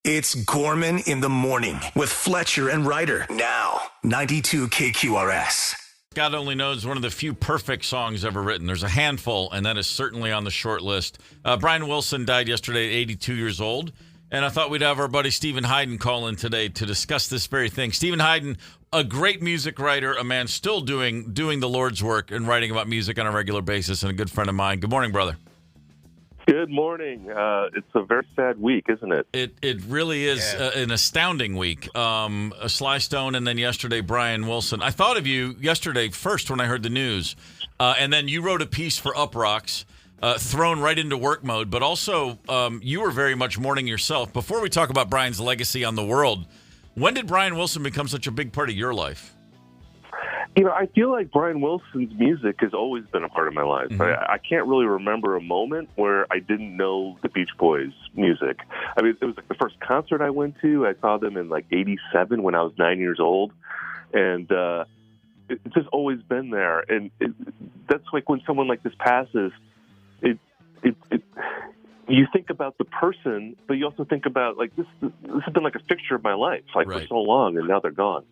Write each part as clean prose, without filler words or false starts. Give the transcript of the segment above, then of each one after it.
It's Gorman in the Morning with Fletcher and Ryder. Now, 92 KQRS. God only knows one of the few perfect songs ever written. There's a handful, and that is certainly on the short list. Brian Wilson died yesterday at 82 years old, and I thought we'd have our buddy Stephen Hyden call in today to discuss this very thing. Stephen Hyden, a great music writer, a man still doing the Lord's work and writing about music on a regular basis, and a good friend of mine. Good morning, brother. Good morning. It's a very sad week, isn't it? It really is an astounding week. A Sly Stone, and then yesterday, Brian Wilson. I thought of you yesterday first when I heard the news, and then you wrote a piece for Uprocks, thrown right into work mode, but also you were very much mourning yourself. Before we talk about Brian's legacy on the world, when did Brian Wilson become such a big part of your life? You know, I feel like Brian Wilson's music has always been a part of my life. Mm-hmm. I can't really remember a moment where I didn't know the Beach Boys music. I mean, it was like the first concert I went to. I saw them in like '87 when I was 9 years old. And it's just always been there. And that's like when someone like this passes, you think about the person, but you also think about like this has been like a fixture of my life, like Right. for so long, and now they're gone.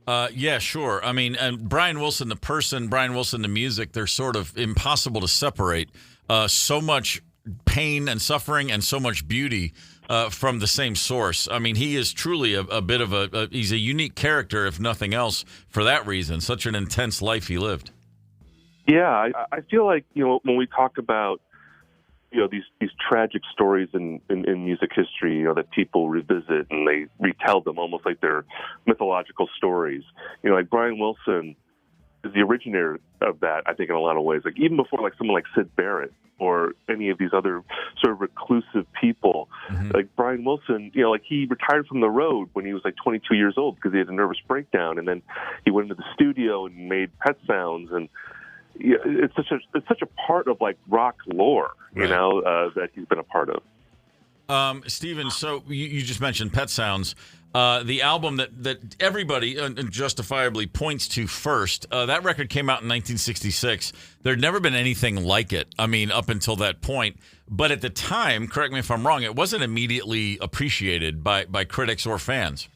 Yeah, sure. I mean, and Brian Wilson, the person, Brian Wilson, the music, they're sort of impossible to separate. So much pain and suffering and so much beauty from the same source. I mean, he is truly a bit of he's a unique character, if nothing else, for that reason. Such an intense life he lived. Yeah, I feel like, you know, when we talk about, you know, these tragic stories in music history, you know, that people revisit and they retell them almost like they're mythological stories. You know, like Brian Wilson is the originator of that, I think, in a lot of ways. Like even before like someone like Sid Barrett or any of these other sort of reclusive people, like Brian Wilson, you know, like he retired from the road when he was like 22 years old because he had a nervous breakdown, and then he went into the studio and made Pet Sounds, and yeah, it's such a part of like rock lore, you Right. know, that he's been a part of. Stephen, so you just mentioned Pet Sounds, the album that everybody justifiably points to first. That record came out in 1966. There'd never been anything like it. I mean, up until that point. But at the time, correct me if I'm wrong, it wasn't immediately appreciated by critics or fans.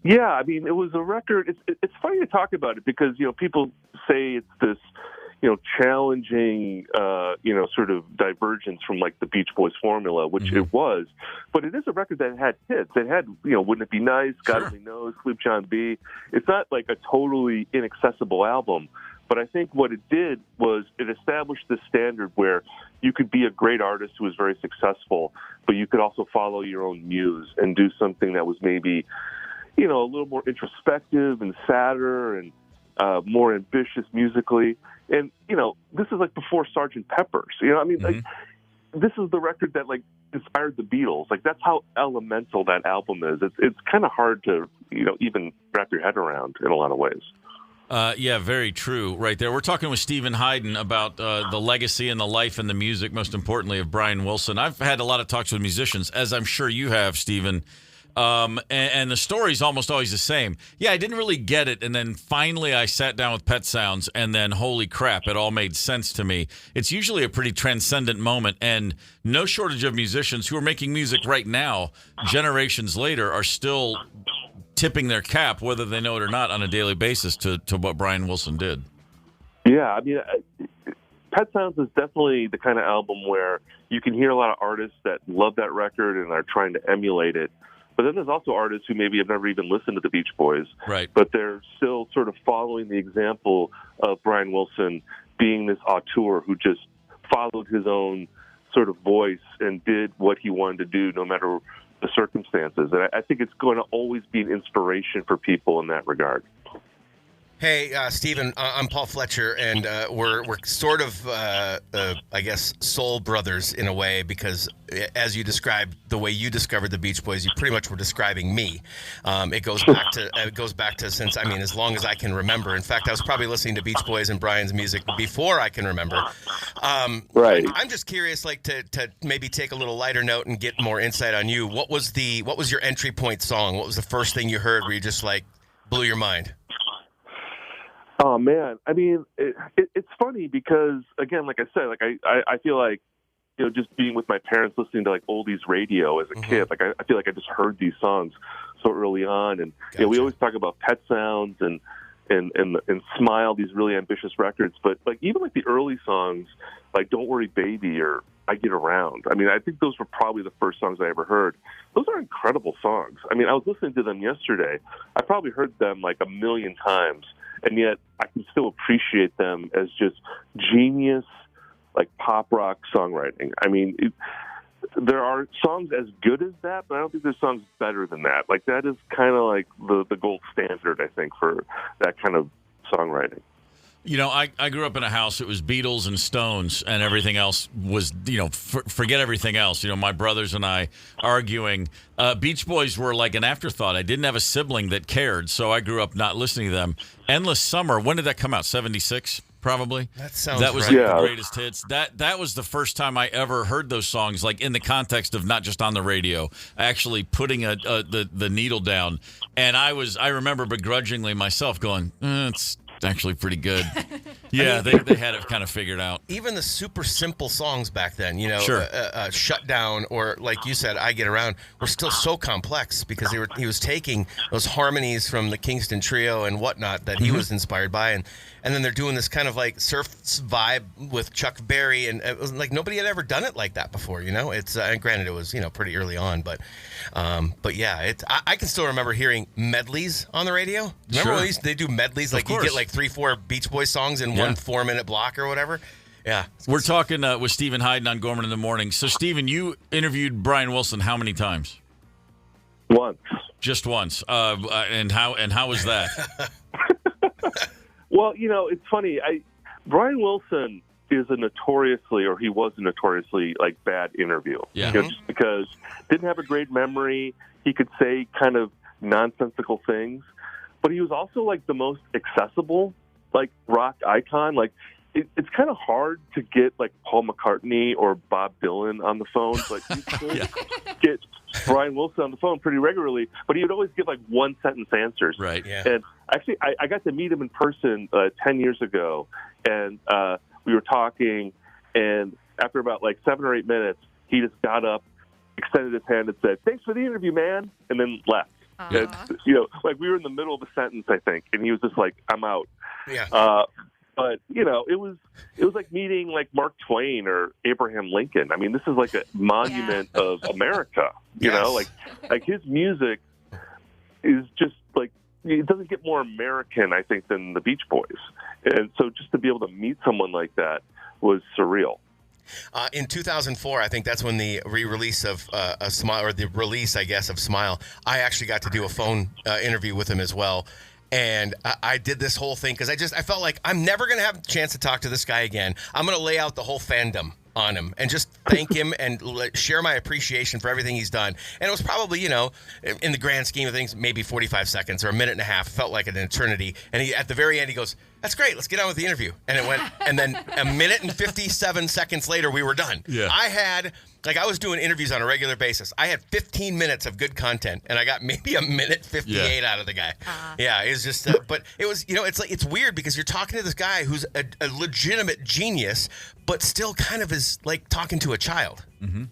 Yeah, I mean, it was a record. It's funny to talk about it because, you know, people say it's this, you know, challenging, you know, sort of divergence from like the Beach Boys formula, which it was. But it is a record that had hits. It had, you know, Wouldn't It Be Nice, God Only Knows, Sleep John B. It's not like a totally inaccessible album. But I think what it did was it established the standard where you could be a great artist who was very successful, but you could also follow your own muse and do something that was maybe, you know, a little more introspective and sadder and more ambitious musically. And, you know, this is like before Sgt. Pepper's. You know, I mean, like, this is the record that, like, inspired the Beatles. Like, that's how elemental that album is. It's kind of hard to, you know, even wrap your head around in a lot of ways. Yeah, very true right there. We're talking with Stephen Hyden about the legacy and the life and the music, most importantly, of Brian Wilson. I've had a lot of talks with musicians, as I'm sure you have, Stephen. And the story's almost always the same. Yeah, I didn't really get it, and then finally I sat down with Pet Sounds, and then holy crap, it all made sense to me. It's usually a pretty transcendent moment, and no shortage of musicians who are making music right now, generations later, are still tipping their cap, whether they know it or not, on a daily basis to what Brian Wilson did. Yeah, I mean, Pet Sounds is definitely the kind of album where you can hear a lot of artists that love that record and are trying to emulate it. But then there's also artists who maybe have never even listened to the Beach Boys, right? But they're still sort of following the example of Brian Wilson being this auteur who just followed his own sort of voice and did what he wanted to do no matter the circumstances. And I think it's going to always be an inspiration for people in that regard. Hey, Stephen, I'm Paul Fletcher, and we're sort of, I guess, soul brothers in a way, because as you described the way you discovered the Beach Boys, you pretty much were describing me. It goes back to since, I mean, as long as I can remember. In fact, I was probably listening to Beach Boys and Brian's music before I can remember. Right. I'm just curious, like, to maybe take a little lighter note and get more insight on you. What was your entry point song? What was the first thing you heard where you just like blew your mind? Oh man, I mean, it's funny because again, like I said, like I feel like just being with my parents listening to like oldies radio as a kid. Like I feel like I just heard these songs so early on, and we always talk about Pet Sounds and Smile, these really ambitious records. But like even like the early songs, like Don't Worry Baby or I Get Around. I mean, I think those were probably the first songs I ever heard. Those are incredible songs. I mean, I was listening to them yesterday. I probably heard them like a million times, and yet I can still appreciate them as just genius, like pop rock songwriting. I mean, there are songs as good as that, but I don't think there's songs better than that. Like that is kind of like the gold standard, I think, for that kind of songwriting. I grew up in a house. It was Beatles and Stones, and everything else was, forget everything else. My brothers and I arguing. Beach Boys were like an afterthought. I didn't have a sibling that cared, so I grew up not listening to them. Endless Summer, when did that come out? 76? Probably. That was right. Like the greatest hits. That was the first time I ever heard those songs, like in the context of not just on the radio, actually putting the needle down. And I remember begrudgingly myself going, it's actually pretty good. Yeah, they had it kind of figured out. Even the super simple songs back then, Sure. Shut Down, or like you said, I Get Around, were still so complex because he was taking those harmonies from the Kingston Trio and whatnot that he was inspired by, and then they're doing this kind of like surf vibe with Chuck Berry, and it was like nobody had ever done it like that before. It's and granted it was pretty early on, but yeah, I can still remember hearing medleys on the radio. Remember when they do medleys, like you get like 3-4 Beach Boys songs in one 4-minute block or whatever. Yeah, we're talking with Stephen Hyden on Gorman in the Morning. So Stephen, you interviewed Brian Wilson how many times? Once. Just once. And how was that? Well, it's funny. Brian Wilson is he was a notoriously like bad interview. Yeah. Just because didn't have a great memory. He could say kind of nonsensical things, but he was also like the most accessible like rock icon. Like it's kind of hard to get like Paul McCartney or Bob Dylan on the phone, but you can get Brian Wilson on the phone pretty regularly, but he would always give like one sentence answers. Right. Yeah. And actually, I got to meet him in person 10 years ago, and we were talking, and after about like 7 or 8 minutes, he just got up, extended his hand, and said, "Thanks for the interview, man," and then left. And, like we were in the middle of a sentence, I think, and he was just like, "I'm out." Yeah. But it was like meeting like Mark Twain or Abraham Lincoln. I mean, this is like a monument of America. You know, like his music is just like it doesn't get more American, I think, than the Beach Boys. And so just to be able to meet someone like that was surreal. In 2004, I think that's when the re-release of Smile, or the release, I guess, of Smile, I actually got to do a phone interview with him as well. And I did this whole thing because I felt like I'm never going to have a chance to talk to this guy again. I'm going to lay out the whole fandom on him and just thank him and share my appreciation for everything he's done. And it was probably, in the grand scheme of things, maybe 45 seconds or a minute and a half. It felt like an eternity. And at the very end, he goes, "That's great. Let's get on with the interview." And it went, and then a minute and 57 seconds later, we were done. Yeah. I was doing interviews on a regular basis. I had 15 minutes of good content, and I got maybe a minute 58 out of the guy. Yeah, it was just, but it was, it's weird because you're talking to this guy who's a legitimate genius, but still kind of is like talking to a child. Mm-hmm.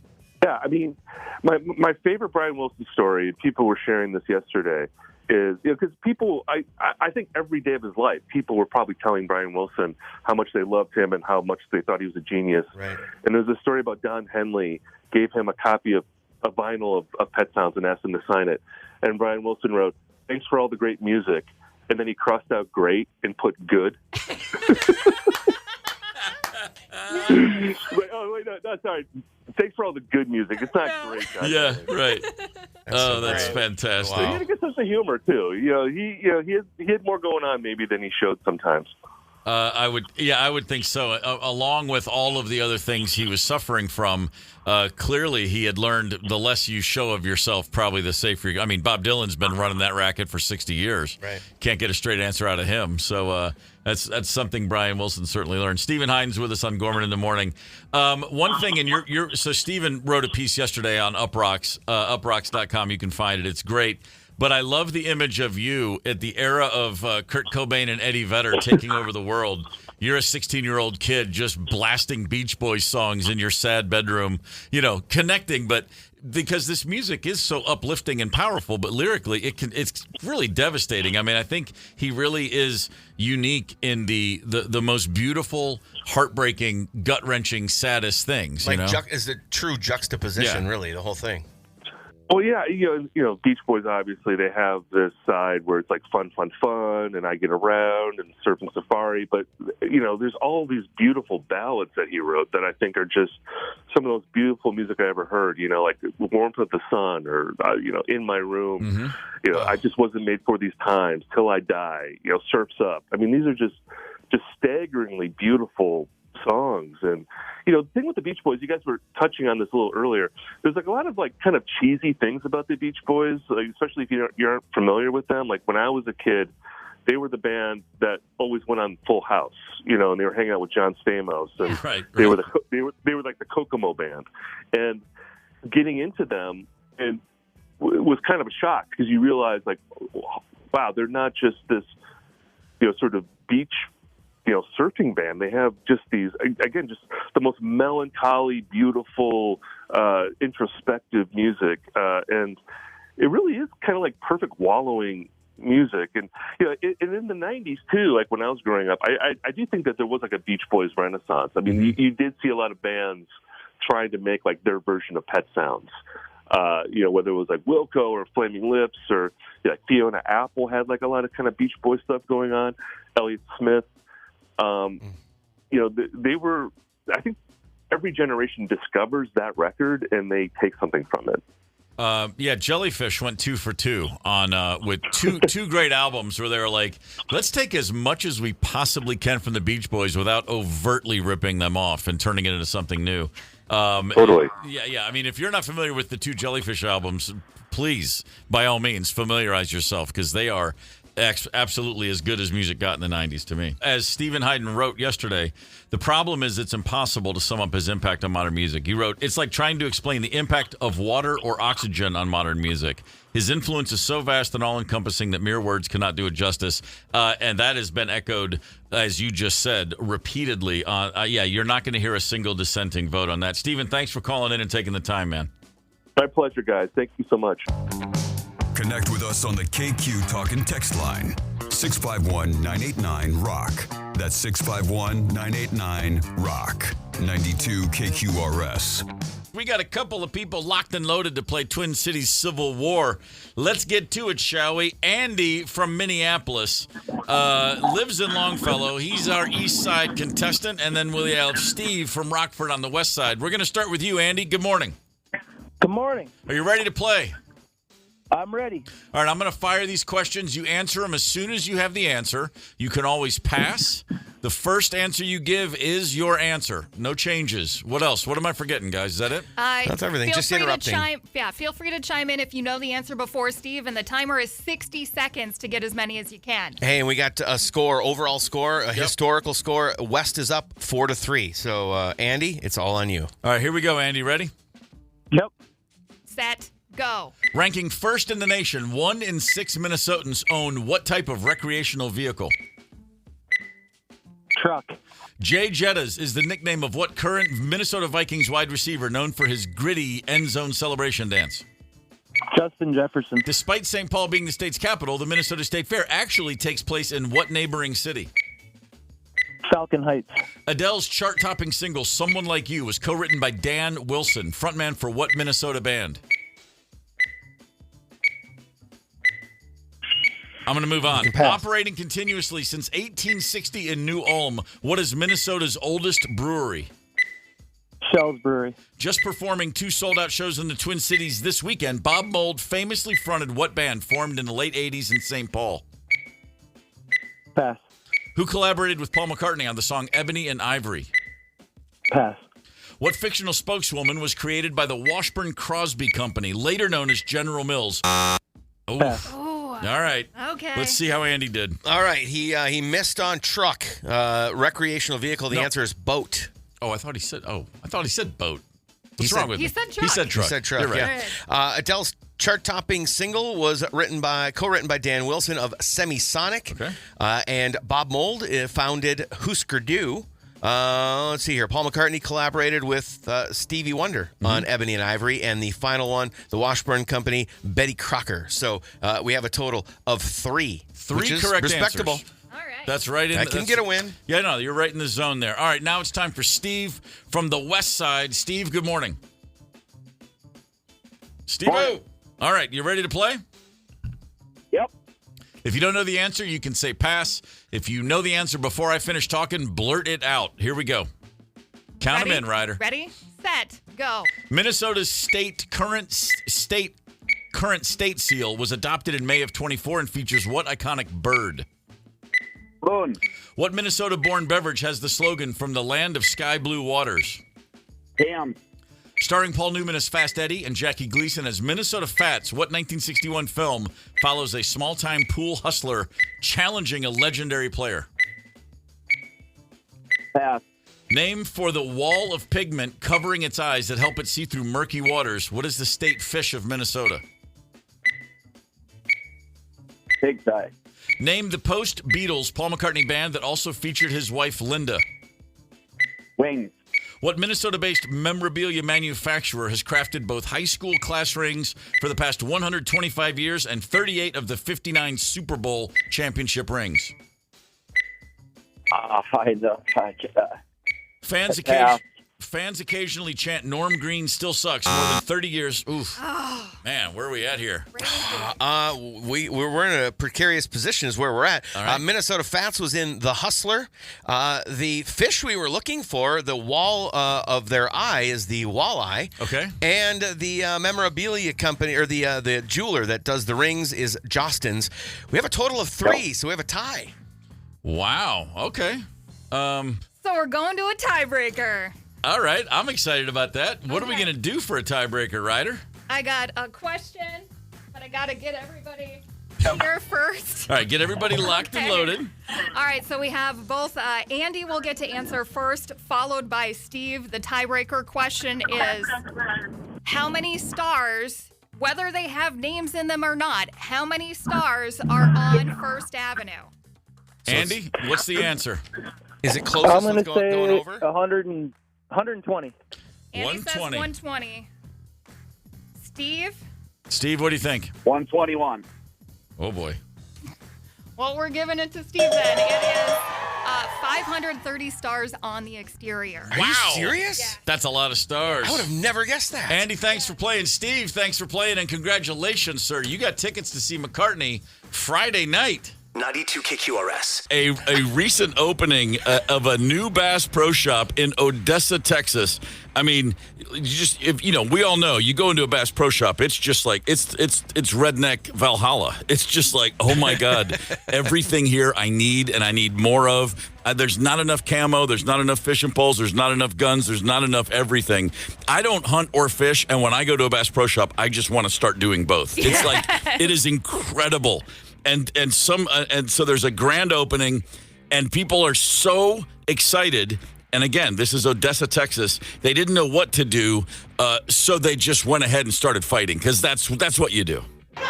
Yeah, I mean, my favorite Brian Wilson story, people were sharing this yesterday, is because people, I think every day of his life, people were probably telling Brian Wilson how much they loved him and how much they thought he was a genius. Right. And there's a story about Don Henley gave him a copy of a vinyl of Pet Sounds and asked him to sign it. And Brian Wilson wrote, "Thanks for all the great music." And then he crossed out "great" and put "good." No, sorry. Thanks for all the good music. It's not great. Yeah, right. That's great. fantastic. He had a good sense of humor too. He had more going on maybe than he showed sometimes. I would think so. Along with all of the other things he was suffering from, clearly he had learned the less you show of yourself, probably the safer. I mean, Bob Dylan's been running that racket for 60 years. Right. Can't get a straight answer out of him. So that's something Brian Wilson certainly learned. Stephen Hyden's with us on Gorman in the Morning. One thing, and so Stephen wrote a piece yesterday on Uprocks, uprocks.com. You can find it. It's great. But I love the image of you at the era of Kurt Cobain and Eddie Vedder taking over the world. you're a 16-year-old kid just blasting Beach Boys songs in your sad bedroom, connecting, but because this music is so uplifting and powerful, but lyrically it's really devastating. I mean, I think he really is unique in the most beautiful, heartbreaking, gut-wrenching, saddest things. Is the true juxtaposition, really, the whole thing. Well, yeah, Beach Boys, obviously, they have this side where it's like fun, and I get around and surf and safari. But, there's all these beautiful ballads that he wrote that I think are just some of the most beautiful music I ever heard, like Warmth of the Sun or, In My Room. Mm-hmm. I Just Wasn't Made for These Times, Till I Die, Surf's Up. I mean, these are just staggeringly beautiful songs. And the thing with the Beach Boys, you guys were touching on this a little earlier, there's like a lot of like kind of cheesy things about the Beach Boys, like, especially if you aren't familiar with them. Like when I was a kid, they were the band that always went on Full House, and they were hanging out with John Stamos, and right. They were like the Kokomo band. And getting into them and was kind of a shock because you realize like, wow, they're not just this sort of beach surfing band. They have just these, again, just the most melancholy, beautiful, introspective music. And it really is kind of like perfect wallowing music. And, and in the 90s, too, like when I was growing up, I do think that there was like a Beach Boys renaissance. I mean, you did see a lot of bands trying to make like their version of Pet Sounds. Whether it was like Wilco or Flaming Lips or like Fiona Apple had like a lot of kind of Beach Boy stuff going on. Elliott Smith. They were, I think every generation discovers that record and they take something from it. Jellyfish went 2 for 2 on with two great albums where they were like, let's take as much as we possibly can from the Beach Boys without overtly ripping them off and turning it into something new. Totally. Yeah. I mean, if you're not familiar with the 2 Jellyfish albums, please, by all means, familiarize yourself because they are absolutely as good as music got in the 90s to me. As Stephen Hyden wrote yesterday, the problem is it's impossible to sum up his impact on modern music. He wrote, it's like trying to explain the impact of water or oxygen on modern music. His influence is so vast and all-encompassing that mere words cannot do it justice. And that has been echoed, as you just said, repeatedly. You're not going to hear a single dissenting vote on that. Stephen, thanks for calling in and taking the time, man. My pleasure, guys. Thank you so much. Connect with us on the KQ Talk and Text line, 651-989-ROCK. That's 651-989-ROCK. 92 KQRS. We got a couple of people locked and loaded to play Twin Cities Civil War. Let's get to it, shall we? Andy from Minneapolis lives in Longfellow. He's our East Side contestant. And then we have Steve from Rockford on the West Side. We're going to start with you, Andy. Good morning. Good morning. Are you ready to play? I'm ready. All right, I'm going to fire these questions. You answer them as soon as you have the answer. You can always pass. The first answer you give is your answer. No changes. What else? What am I forgetting, guys? Is that it? That's everything. Just interrupting. Feel free to chime in if you know the answer before Steve, and the timer is 60 seconds to get as many as you can. Hey, and we got a score, overall score, a historical score. West is up 4-3. So, Andy, it's all on you. All right, here we go, Andy. Ready? Yep. Set. Go. Ranking first in the nation, 1 in 6 Minnesotans own what type of recreational vehicle? Truck. Jay Jettas is the nickname of what current Minnesota Vikings wide receiver known for his gritty end zone celebration dance? Justin Jefferson. Despite St. Paul being the state's capital, the Minnesota State Fair actually takes place in what neighboring city? Falcon Heights. Adele's chart-topping single, Someone Like You, was co-written by Dan Wilson, frontman for what Minnesota band? I'm going to move on. Operating continuously since 1860 in New Ulm, what is Minnesota's oldest brewery? Shell's Brewery. Just performing 2 sold-out shows in the Twin Cities this weekend, Bob Mould famously fronted what band formed in the late 80s in St. Paul? Pass. Who collaborated with Paul McCartney on the song Ebony and Ivory? Pass. What fictional spokeswoman was created by the Washburn Crosby Company, later known as General Mills? Pass. All right. Okay. Let's see how Andy did. All right. He missed on truck, recreational vehicle. The answer is boat. I thought he said boat. What's He wrong said- with He me? said truck. He said truck. He said truck. You're right. Yeah. Adele's chart-topping single was co-written by Dan Wilson of Semisonic. Okay. And Bob Mould founded Husker Du. Let's see here. Paul McCartney collaborated with Stevie Wonder on Ebony and Ivory, and the final one, the Washburn Company, Betty Crocker. So we have a total of 3. Three which correct is respectable. answers. All right. That's right. I can get a win. Yeah, no, you're right in the zone there. All right, now it's time for Steve from the West Side. Steve, good morning. Steve, all right, you ready to play? Yep. If you don't know the answer, you can say pass. If you know the answer before I finish talking, blurt it out. Here we go. Count them in, Ryder. Ready, set, go. Minnesota's current state seal was adopted in May of 24 and features what iconic bird? Loon. What Minnesota-born beverage has the slogan "From the land of sky blue waters"? Ham. Starring Paul Newman as Fast Eddie and Jackie Gleason as Minnesota Fats, what 1961 film follows a small-time pool hustler challenging a legendary player? Pass. Name for the wall of pigment covering its eyes that help it see through murky waters. What is the state fish of Minnesota? Pig's eye. Name the post-Beatles Paul McCartney band that also featured his wife, Linda. Wings. What Minnesota-based memorabilia manufacturer has crafted both high school class rings for the past 125 years and 38 of the 59 Super Bowl championship rings? Fans occasionally chant Norm Green still sucks more than 30 years. Oof. Man, where are we at here? We're in a precarious position is where we're at. All right. Minnesota Fats was in The Hustler. The fish we were looking for, the wall of their eye is the walleye. Okay. And the memorabilia company, or the jeweler that does the rings, is Jostens. We have a total of 3, so we have a tie. Wow. Okay. So we're going to a tiebreaker. All right. I'm excited about that. What are we Okay. going to do for a tiebreaker, Ryder? I got a question, but I got to get everybody here first. All right. Get everybody locked and Okay. loaded. All right, so we have both Andy will get to answer first, followed by Steve. The tiebreaker question is, how many stars, whether they have names in them or not, how many stars are on First Avenue? Andy, what's the answer? Is it closest I'm going with to going say over? 120. 120. Andy says 120. 120. Steve? Steve, what do you think? 121. Oh, boy. Well, we're giving it to Steve then. It is 530 stars on the exterior. Are you serious? Yeah. That's a lot of stars. I would have never guessed that. Andy, thanks for playing. Steve, thanks for playing, and congratulations, sir. You got tickets to see McCartney Friday night. 92 KQRS. A recent opening of a new Bass Pro Shop in Odessa, Texas. I mean, we all know you go into a Bass Pro Shop, it's just like it's redneck Valhalla. It's just like, oh my God, everything here I need and I need more of. There's not enough camo, there's not enough fishing poles, there's not enough guns, there's not enough everything. I don't hunt or fish, and when I go to a Bass Pro Shop, I just want to start doing both. It's like it is incredible. And so there's a grand opening, and people are so excited. And again, this is Odessa, Texas. They didn't know what to do, so they just went ahead and started fighting, because that's what you do. A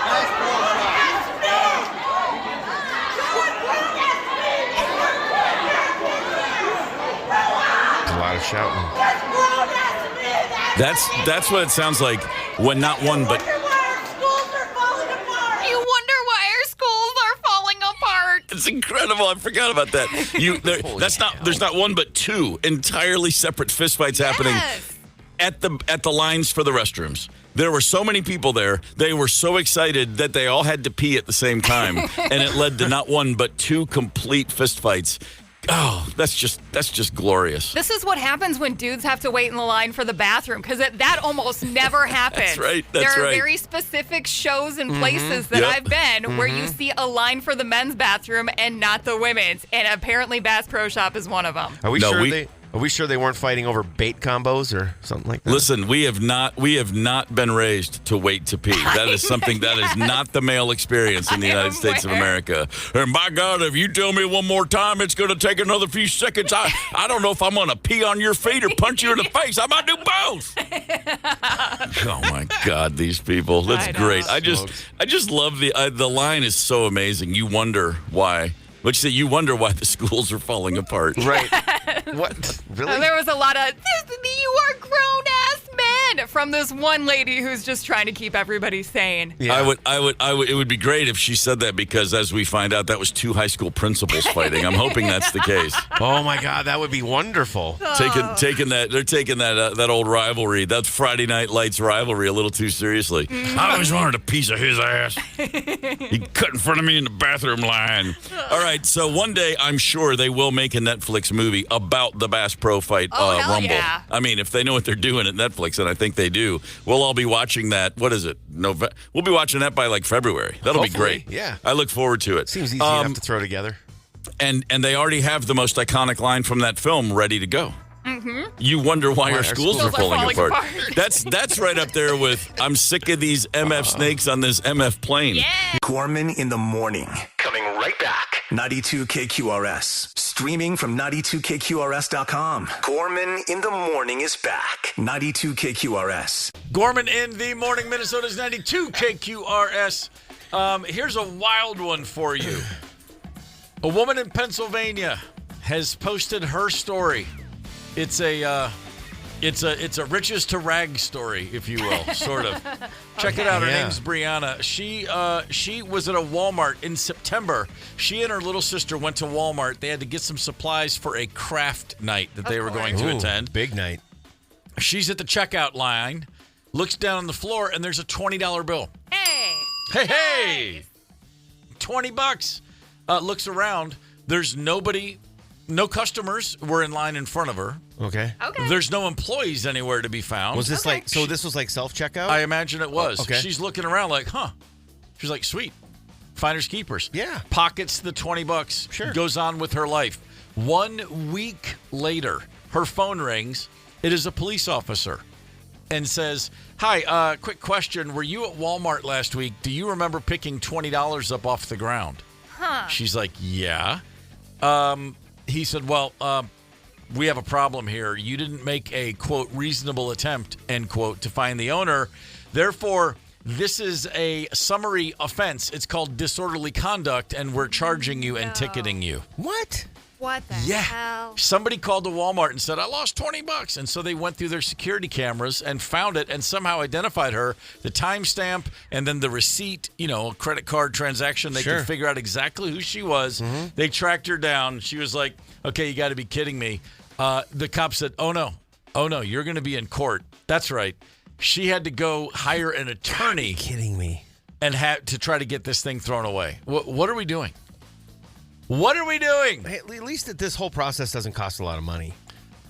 lot of shouting. That's what it sounds like when not one but. You wonder why our schools are falling apart. It's incredible. I forgot about that. There's not one but 2 entirely separate fistfights happening at the lines for the restrooms. There were so many people there. They were so excited that they all had to pee at the same time, and it led to not one but 2 complete fistfights. Oh, that's just glorious. This is what happens when dudes have to wait in the line for the bathroom, because that almost never happens. That's right. There are very specific shows and places that I've been where you see a line for the men's bathroom and not the women's, and apparently Bass Pro Shop is one of them. Are we sure they Are we sure they weren't fighting over bait combos or something like that? Listen, we have not been raised to wait to pee. That is something that is not the male experience in the United States of America. And by God, if you tell me one more time, it's going to take another few seconds. I don't know if I'm going to pee on your feet or punch you in the face. I might do both. Oh my God, these people. That's great. I just love the line is so amazing. You wonder why. Which you wonder why the schools are falling apart. Right. What? Really? There was a lot of, you are grown-ass men from this one lady who's just trying to keep everybody sane. Yeah. It would be great if she said that because as we find out, that was 2 high school principals fighting. I'm hoping that's the case. Oh my God, that would be wonderful. They're taking that old rivalry, that Friday Night Lights rivalry a little too seriously. I always wanted a piece of his ass. He cut in front of me in the bathroom line. All right, so one day I'm sure they will make a Netflix movie about the Bass Pro Fight Rumble. Yeah. I mean, if they know what they're doing at Netflix, and I think they do, we'll all be watching that. What is it? We'll be watching that by like February. That'll Hopefully, be great. yeah. I look forward to it. Seems easy enough to throw together. And they already have the most iconic line from that film ready to go. Mm-hmm. You wonder why our schools are falling apart. That's right up there with I'm sick of these MF snakes on this MF plane. Yeah. Gorman in the morning. Coming right back. 92 KQRS. Streaming from 92KQRS.com. Gorman in the morning is back. 92 KQRS. Gorman in the morning, Minnesota's 92 KQRS. Here's a wild one for you. A woman in Pennsylvania has posted her story. It's a riches to rags story, if you will, sort of. Check it out. Her name's Brianna. She was at a Walmart in September. She and her little sister went to Walmart. They had to get some supplies for a craft night that they were going to attend. Big night. She's at the checkout line, looks down on the floor, and there's a $20 bill. Hey! $20. Looks around. There's nobody. No customers were in line in front of her. Okay. There's no employees anywhere to be found. Was this this was like self-checkout? I imagine it was. Okay. She's looking around like, huh. She's like, sweet. Finders keepers. Yeah. Pockets the $20. Sure. Goes on with her life. 1 week later, her phone rings. It is a police officer and says, hi, quick question. Were you at Walmart last week? Do you remember picking $20 up off the ground? Huh. She's like, yeah. He said, well, we have a problem here. You didn't make a, quote, reasonable attempt, end quote, to find the owner. Therefore, this is a summary offense. It's called disorderly conduct, and we're charging you and ticketing you. What? What the hell? Somebody called to Walmart and said, I lost $20. And so they went through their security cameras and found it and somehow identified her, the timestamp, and then the receipt, a credit card transaction. They could figure out exactly who she was. Mm-hmm. They tracked her down. She was like, okay, you got to be kidding me. The cop said, oh, no, you're going to be in court. That's right. She had to go hire an attorney. Kidding me. And had to try to get this thing thrown away. What are we doing? What are we doing? Hey, at least that this whole process doesn't cost a lot of money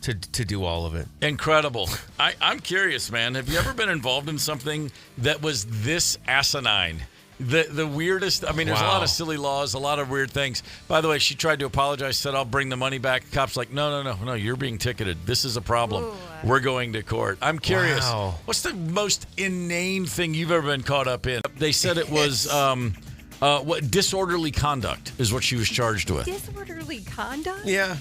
to do all of it. Incredible. I'm curious, man. Have you ever been involved in something that was this asinine? The weirdest. I mean, there's a lot of silly laws, a lot of weird things. By the way, she tried to apologize, said, I'll bring the money back. The cop's like, no, you're being ticketed. This is a problem. Ooh. We're going to court. I'm curious. Wow. What's the most inane thing you've ever been caught up in? They said it was... disorderly conduct is what she was charged with. Disorderly conduct? Yeah.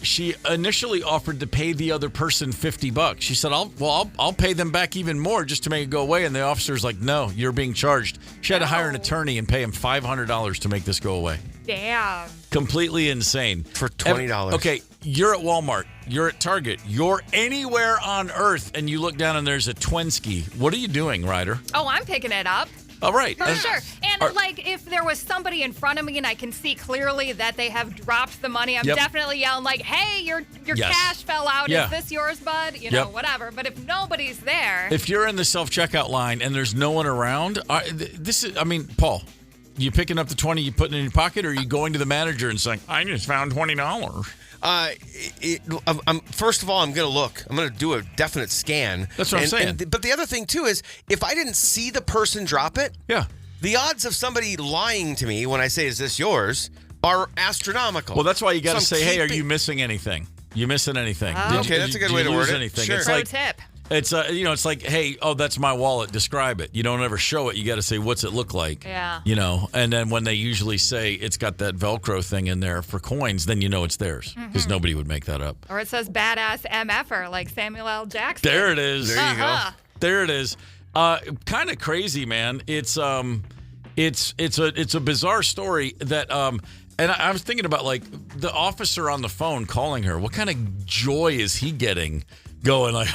She initially offered to pay the other person $50. She said, I'll pay them back even more just to make it go away. And the officer's like, no, you're being charged. She had to hire an attorney and pay him $500 to make this go away. Damn. Completely insane. For $20. Okay, you're at Walmart. You're at Target. You're anywhere on earth, and you look down and there's a Twinski. What are you doing, Ryder? Oh, I'm picking it up. All right. For sure. And, if there was somebody in front of me and I can see clearly that they have dropped the money, I'm definitely yelling like, hey, your cash fell out. Yeah. Is this yours, bud? Whatever. But if nobody's there. If you're in the self-checkout line and there's no one around, Paul, you picking up the 20, you putting it in your pocket, or are you going to the manager and saying, I just found $20? First of all, I'm going to look. I'm going to do a definite scan. That's what I'm saying. But the other thing, too, is if I didn't see the person drop it, the odds of somebody lying to me when I say, is this yours, are astronomical. Well, that's why you got to say, hey, are you missing anything? You missing anything? Oh. Okay, that's a good way to lose word it. anything? Sure. It's Pro like tip. it's it's like, hey, oh, that's my wallet. Describe it. You don't ever show it. You got to say, what's it look like? Yeah. And then when they usually say it's got that Velcro thing in there for coins, then you know it's theirs because nobody would make that up. Or it says badass MFer like Samuel L. Jackson. There it is. There you go. There it is. Kind of crazy, man. It's a bizarre story that and I was thinking about like the officer on the phone calling her. What kind of joy is he getting? Going like,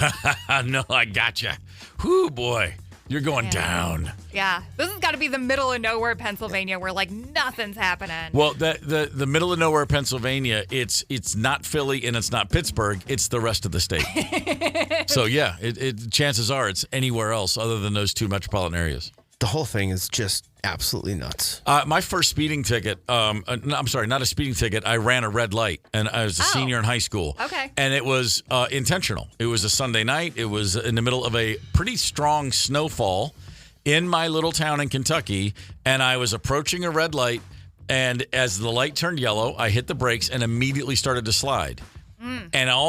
no, I gotcha. Whoo, boy, you're going down. Yeah. This has got to be the middle of nowhere, Pennsylvania, where like nothing's happening. Well, the middle of nowhere, Pennsylvania, it's not Philly and it's not Pittsburgh. It's the rest of the state. So, yeah, chances are it's anywhere else other than those two metropolitan areas. The whole thing is just absolutely nuts. My first speeding ticket, I'm sorry, not a speeding ticket. I ran a red light, and I was a senior in high school. Okay. And it was intentional. It was a Sunday night. It was in the middle of a pretty strong snowfall in my little town in Kentucky, and I was approaching a red light, and as the light turned yellow, I hit the brakes and immediately started to slide. And I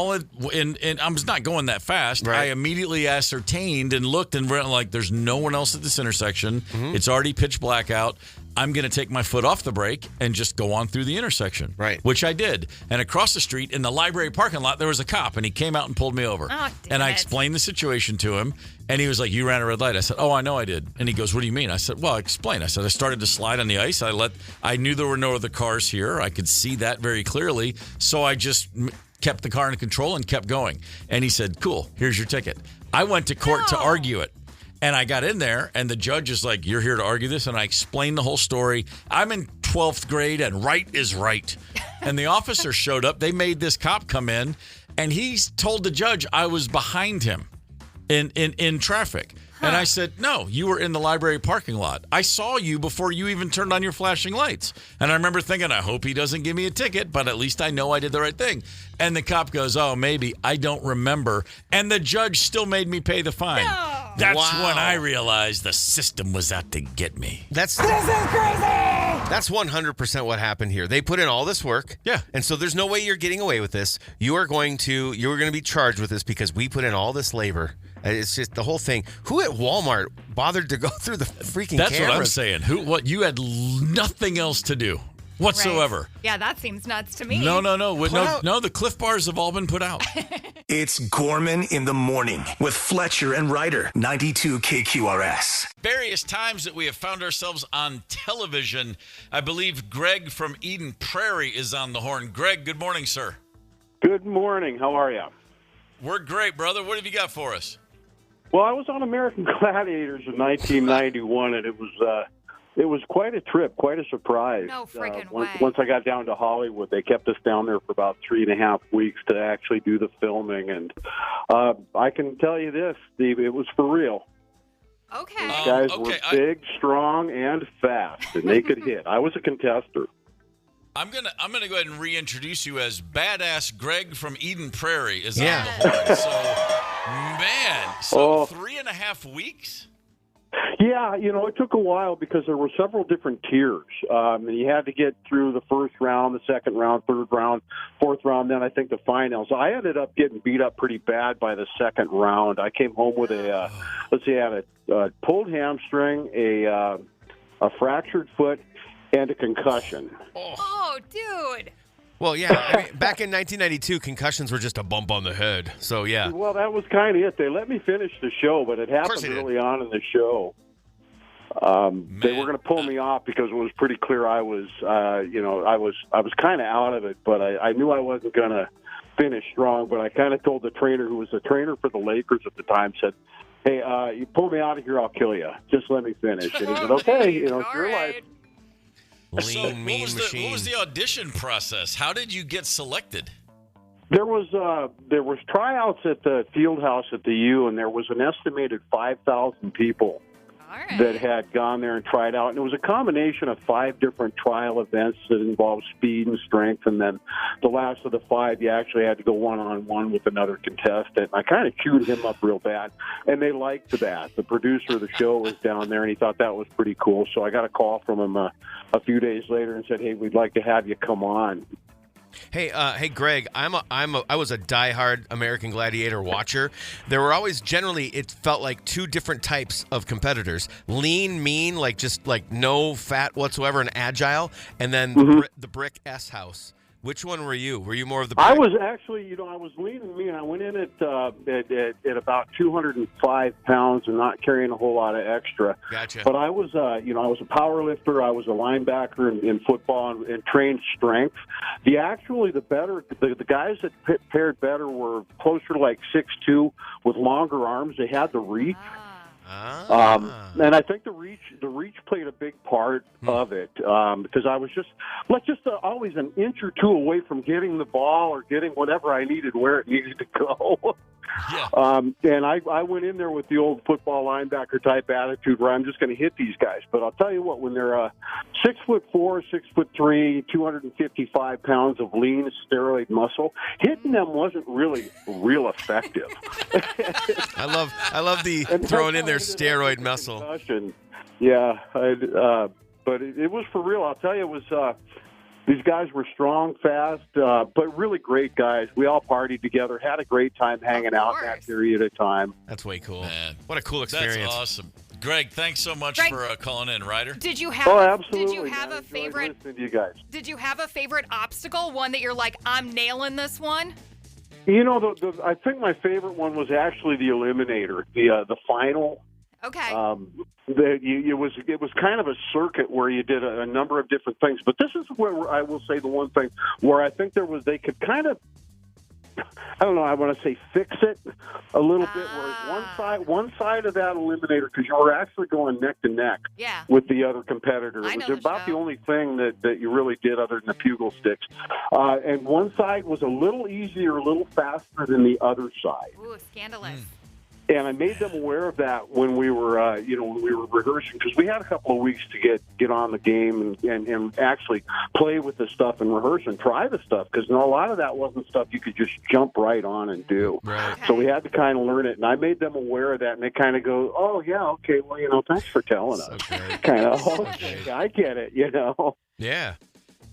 was not going that fast. Right. I immediately ascertained and looked and went like, there's no one else at this intersection. It's already pitch black out. I'm going to take my foot off the brake and just go on through the intersection. Right. Which I did. And across the street in the library parking lot, there was a cop, and he came out and pulled me over. Oh, damn and I it. explained the situation to him, and he was like, you ran a red light. I said, oh, I know I did. And he goes, what do you mean? I said, well, explain. I said, I started to slide on the ice. I knew there were no other cars here. I could see that very clearly. So I just kept the car under control and kept going. And he said, cool, here's your ticket. I went to court to argue it. And I got in there, and the judge is like, you're here to argue this? And I explained the whole story. I'm in 12th grade, and right is right. And the officer showed up. They made this cop come in, and he told the judge I was behind him in traffic. And I said, no, you were in the library parking lot. I saw you before you even turned on your flashing lights. And I remember thinking, I hope he doesn't give me a ticket, but at least I know I did the right thing. And the cop goes, oh, maybe. I don't remember. And the judge still made me pay the fine. No. That's when I realized the system was out to get me. This is crazy! That's 100% what happened here. They put in all this work. Yeah. And so there's no way you're getting away with this. You're going to be charged with this because we put in all this labor. It's just the whole thing. Who at Walmart bothered to go through the freaking That's cameras? what I'm saying. You had nothing else to do whatsoever. Right. Yeah, that seems nuts to me. No. No, the Cliff Bars have all been put out. It's Gorman in the morning with Fletcher and Ryder, 92 KQRS. Various times that we have found ourselves on television. I believe Greg from Eden Prairie is on the horn. Greg, good morning, sir. Good morning. How are you? We're great, brother. What have you got for us? Well, I was on American Gladiators in 1991, and it was quite a trip, quite a surprise. No friggin' once, way. Once I got down to Hollywood, they kept us down there for about 3.5 weeks to actually do the filming, and I can tell you this, Steve, it was for real. Okay. These guys were big, strong, and fast, and they could hit. I was a contester. I'm gonna go ahead and reintroduce you as Badass Greg from Eden Prairie is Yeah. on the horn. So 3.5 weeks? Yeah, it took a while because there were several different tiers. And you had to get through the first round, the second round, third round, fourth round, then I think the finals. I ended up getting beat up pretty bad by the second round. I came home with I had a pulled hamstring, a fractured foot, and a concussion. Oh, dude. Well, yeah. I mean, back in 1992, concussions were just a bump on the head. So, yeah. Well, that was kind of it. They let me finish the show, but it happened early on in the show. They were going to pull me off because it was pretty clear I was kind of out of it, but I knew I wasn't going to finish strong. But I kind of told the trainer, who was the trainer for the Lakers at the time, said, "Hey, you pull me out of here, I'll kill you. Just let me finish." And he said, "Okay, it's your life." Lean, mean machine. What was the audition process? How did you get selected? There was tryouts at the field house at the U, and there was an estimated 5,000 people All right. that had gone there and tried out. And it was a combination of 5 different trial events that involved speed and strength. And then the last of the 5, you actually had to go one-on-one with another contestant. I kind of chewed him up real bad. And they liked that. The producer of the show was down there, and he thought that was pretty cool. So I got a call from him a few days later and said, "Hey, we'd like to have you come on." Hey, Greg. I was a diehard American Gladiator watcher. There were always it felt like two different types of competitors: lean, mean, just no fat whatsoever, and agile, and then the brick S house. Which one were you? Were you more of the brick? I was actually, I was lean and mean. I went in at about 205 pounds and not carrying a whole lot of extra. Gotcha. But I was, I was a power lifter. I was a linebacker in football and trained strength. The guys that paired better were closer to like 6'2" with longer arms. They had the reach. And I think the reach played a big part of it because I was just always an inch or two away from getting the ball or getting whatever I needed where it needed to go. Yeah. And I went in there with the old football linebacker type attitude where I'm just going to hit these guys. But I'll tell you what, when they're 6'4", 6'3", 255 pounds of lean steroid muscle, hitting them wasn't really real effective. I love the throwing in their steroid muscle. Concussion. Yeah, but it was for real. I'll tell you, it was. These guys were strong, fast, but really great guys. We all partied together, had a great time hanging out in that period of time. That's way cool. Man. What a cool experience. That's awesome. Greg, thanks so much for calling in, Ryder. Did you have? Absolutely. Did you have a favorite? Listening to you guys. Did you have a favorite obstacle? One that you're like, I'm nailing this one. I think my favorite one was actually the Eliminator, the final. Okay. It was kind of a circuit where you did a number of different things, but this is where I will say the one thing where I think they could kind of, I don't know, I want to say fix it a little bit. Whereas one side of that Eliminator, because you were actually going neck to neck with the other competitor. It was about the only thing that you really did other than the pugil sticks. And one side was a little easier, a little faster than the other side. Ooh, scandalous. And I made them aware of that when we were, rehearsing, because we had a couple of weeks to get on the game and actually play with the stuff and rehearse and try the stuff, because a lot of that wasn't stuff you could just jump right on and do. Right. So we had to kind of learn it, and I made them aware of that, and they kind of go, "Oh yeah, okay, well, thanks for telling us." Kind of, okay, I get it, Yeah.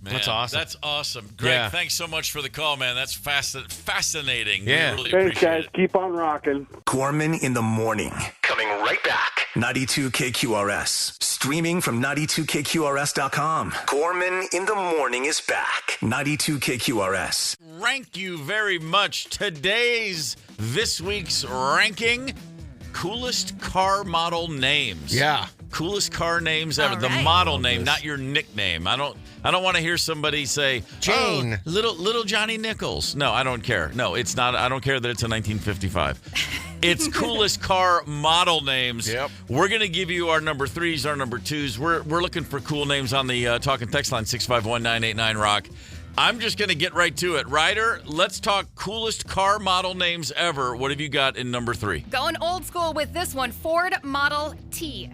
Man, that's awesome. That's awesome. Greg, thanks so much for the call, man. That's fascinating. Yeah. We really Thanks, appreciate guys. it. Keep on rocking. Gorman in the morning. Coming right back. 92 KQRS. Streaming from 92KQRS.com. Gorman in the morning is back. 92 KQRS. Thank you very much. This week's ranking, coolest car model names. Yeah. Coolest car names ever. All The right. model name, not your nickname. I don't want to hear somebody say Jane. "Oh, little Johnny Nichols." No, I don't care. No, it's not. I don't care that it's a 1955. It's coolest car model names. Yep. We're going to give you our number 3s, our number 2s. We're looking for cool names on the talk and text line 651-989-ROCK. I'm just going to get right to it. Ryder, let's talk coolest car model names ever. What have you got in number 3? Going old school with this one, Ford Model T.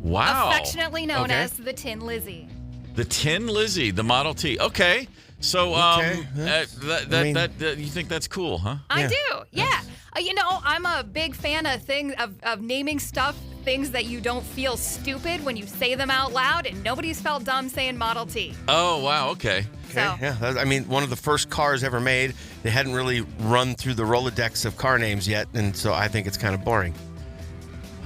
Wow. Affectionately known as the Tin Lizzie. The Tin Lizzie, the Model T. Okay. So, Okay. you think that's cool, huh? I do, yeah. I'm a big fan of naming things that you don't feel stupid when you say them out loud, and nobody's felt dumb saying Model T. Oh, wow. Okay. So, Yeah, I mean, one of the first cars ever made. They hadn't really run through the Rolodex of car names yet, and so I think it's kind of boring.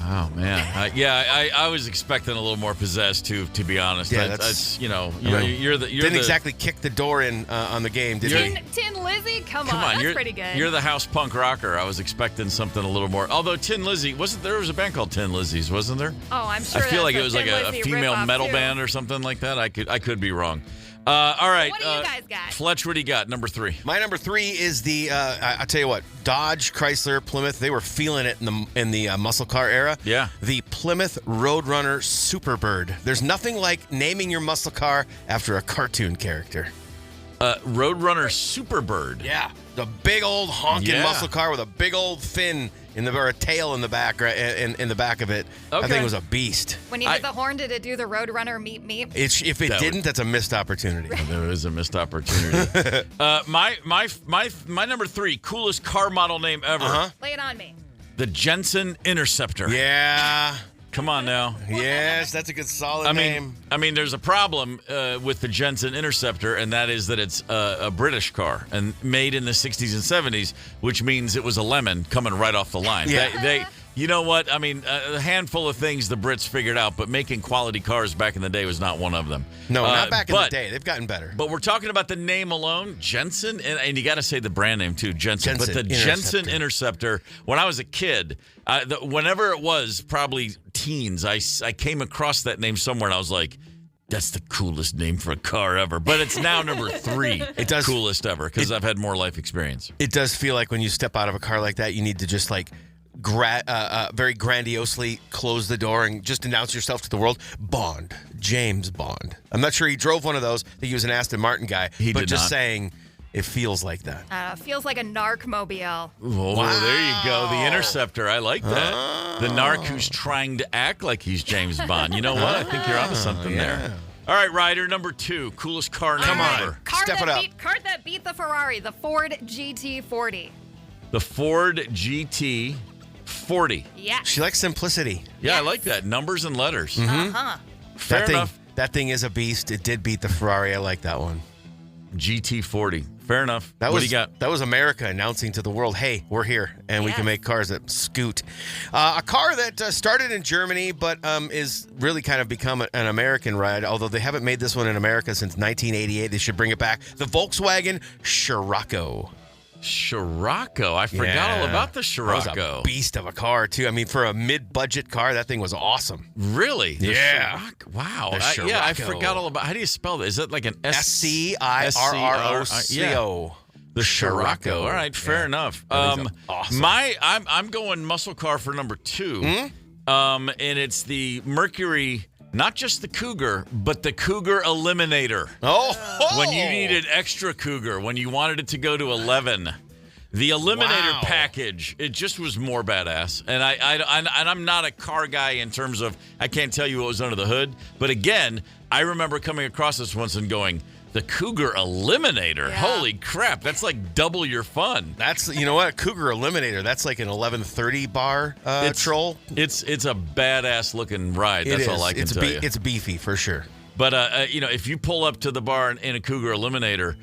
Oh man, I was expecting a little more pizzazz too. To be honest, Yeah, that's Didn't exactly kick the door in on the game, did he? Tin Lizzie, come on, that's you're pretty good. You're the house punk rocker. I was expecting something a little more. Although Tin Lizzie there was a band called Tin Lizzies, wasn't there? Oh, I'm sure. I feel like it that's was like a Tin Lizzie female ripoff, metal too. band or something like that. I could be wrong. All right. What do you guys got? Fletch, what do you got? Number 3. My number 3 is the I tell you what, Dodge, Chrysler, Plymouth. They were feeling it in the muscle car era. Yeah. The Plymouth Roadrunner Superbird. There's nothing like naming your muscle car after a cartoon character. Roadrunner Superbird. Yeah, the big old honking Yeah. muscle car with a big old fin or a tail in the back, right, in the back of it. Okay. I think it was a beast. When you hit the horn, did it do the Roadrunner meep meep? If it didn't, that's a missed opportunity. There is a missed opportunity. My number 3, coolest car model name ever. Uh-huh. Lay it on me. The Jensen Interceptor. Yeah. Come on now. Yes, that's a good solid name. I mean, there's a problem with the Jensen Interceptor, and that is that it's a British car and made in the 60s and 70s, which means it was a lemon coming right off the line. Yeah. You know what? I mean, a handful of things the Brits figured out, but making quality cars back in the day was not one of them. No, not back in the day. They've gotten better. But we're talking about the name alone, Jensen, and you got to say the brand name too, Jensen. But the Jensen Interceptor, when I was a kid, whenever it was, probably teens, I came across that name somewhere, and I was like, that's the coolest name for a car ever. But it's now number 3 coolest ever because I've had more life experience. It does feel like when you step out of a car like that, you need to just very grandiosely close the door and just announce yourself to the world. Bond, James Bond. I'm not sure he drove one of those. I think he was an Aston Martin guy. He did just not. saying, it feels like that. Feels like a narc mobile. Oh, wow. There you go. The Interceptor. I like that. The narc who's trying to act like he's James Bond. You know what? I think you're onto something there. All right, Ryder, number 2. Coolest car name ever. Step it up. Car that beat the Ferrari, the Ford GT40. The Ford GT40. Yeah. She likes simplicity. Yeah, I like that. Numbers and letters. Uh-huh. Fair enough. That thing is a beast. It did beat the Ferrari. I like that one. GT40. Fair enough. What do you got? That was America announcing to the world, hey, we're here, and we can make cars that scoot. A car that started in Germany, but is really kind of become an American ride, although they haven't made this one in America since 1988. They should bring it back. The Volkswagen Scirocco. Scirocco. I forgot all about the Scirocco. That was a beast of a car, too. I mean, for a mid-budget car, that thing was awesome. Really? The Yeah. Scirocco. Wow. The Scirocco. I forgot all about. How do you spell that? Is it like an SCIRROCO? Yeah. The Scirocco. All right, fair enough. Awesome. I'm going muscle car for number 2. And it's the Mercury. Not just the Cougar, but the Cougar Eliminator. Oh! When you needed extra Cougar, when you wanted it to go to 11. The Eliminator package, it just was more badass. And I'm not a car guy in terms of, I can't tell you what was under the hood. But again, I remember coming across this once and going, the Cougar Eliminator. Yeah. Holy crap. That's like double your fun. That's, you know what? Cougar Eliminator. That's like an 1130 bar troll. It's a badass looking ride. That's all I can tell you. It's beefy for sure. But, if you pull up to the bar in a Cougar Eliminator,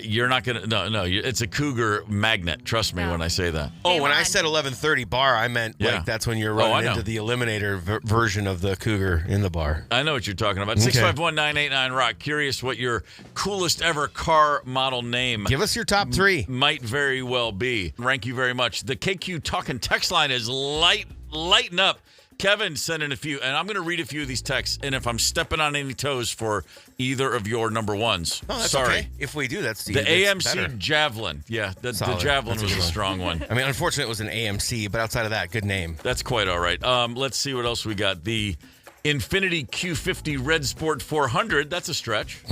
you're not going to, no, it's a Cougar magnet. Trust me when I say that. Oh, when I said 1130 bar, I meant like that's when you're running into the Eliminator version of the Cougar in the bar. I know what you're talking about. 651-989-ROCK. Curious what your coolest ever car model name. Give us your top 3. Might very well be. Thank you very much. The KQ Talking text line is lighten up. Kevin sent in a few, and I'm going to read a few of these texts, and if I'm stepping on any toes for either of your number ones, sorry. Okay. If we do, that's the AMC Javelin. Yeah, the Javelin was a strong one. I mean, unfortunately, it was an AMC, but outside of that, good name. That's quite all right. Let's see what else we got. The Infiniti Q50 Red Sport 400. That's a stretch.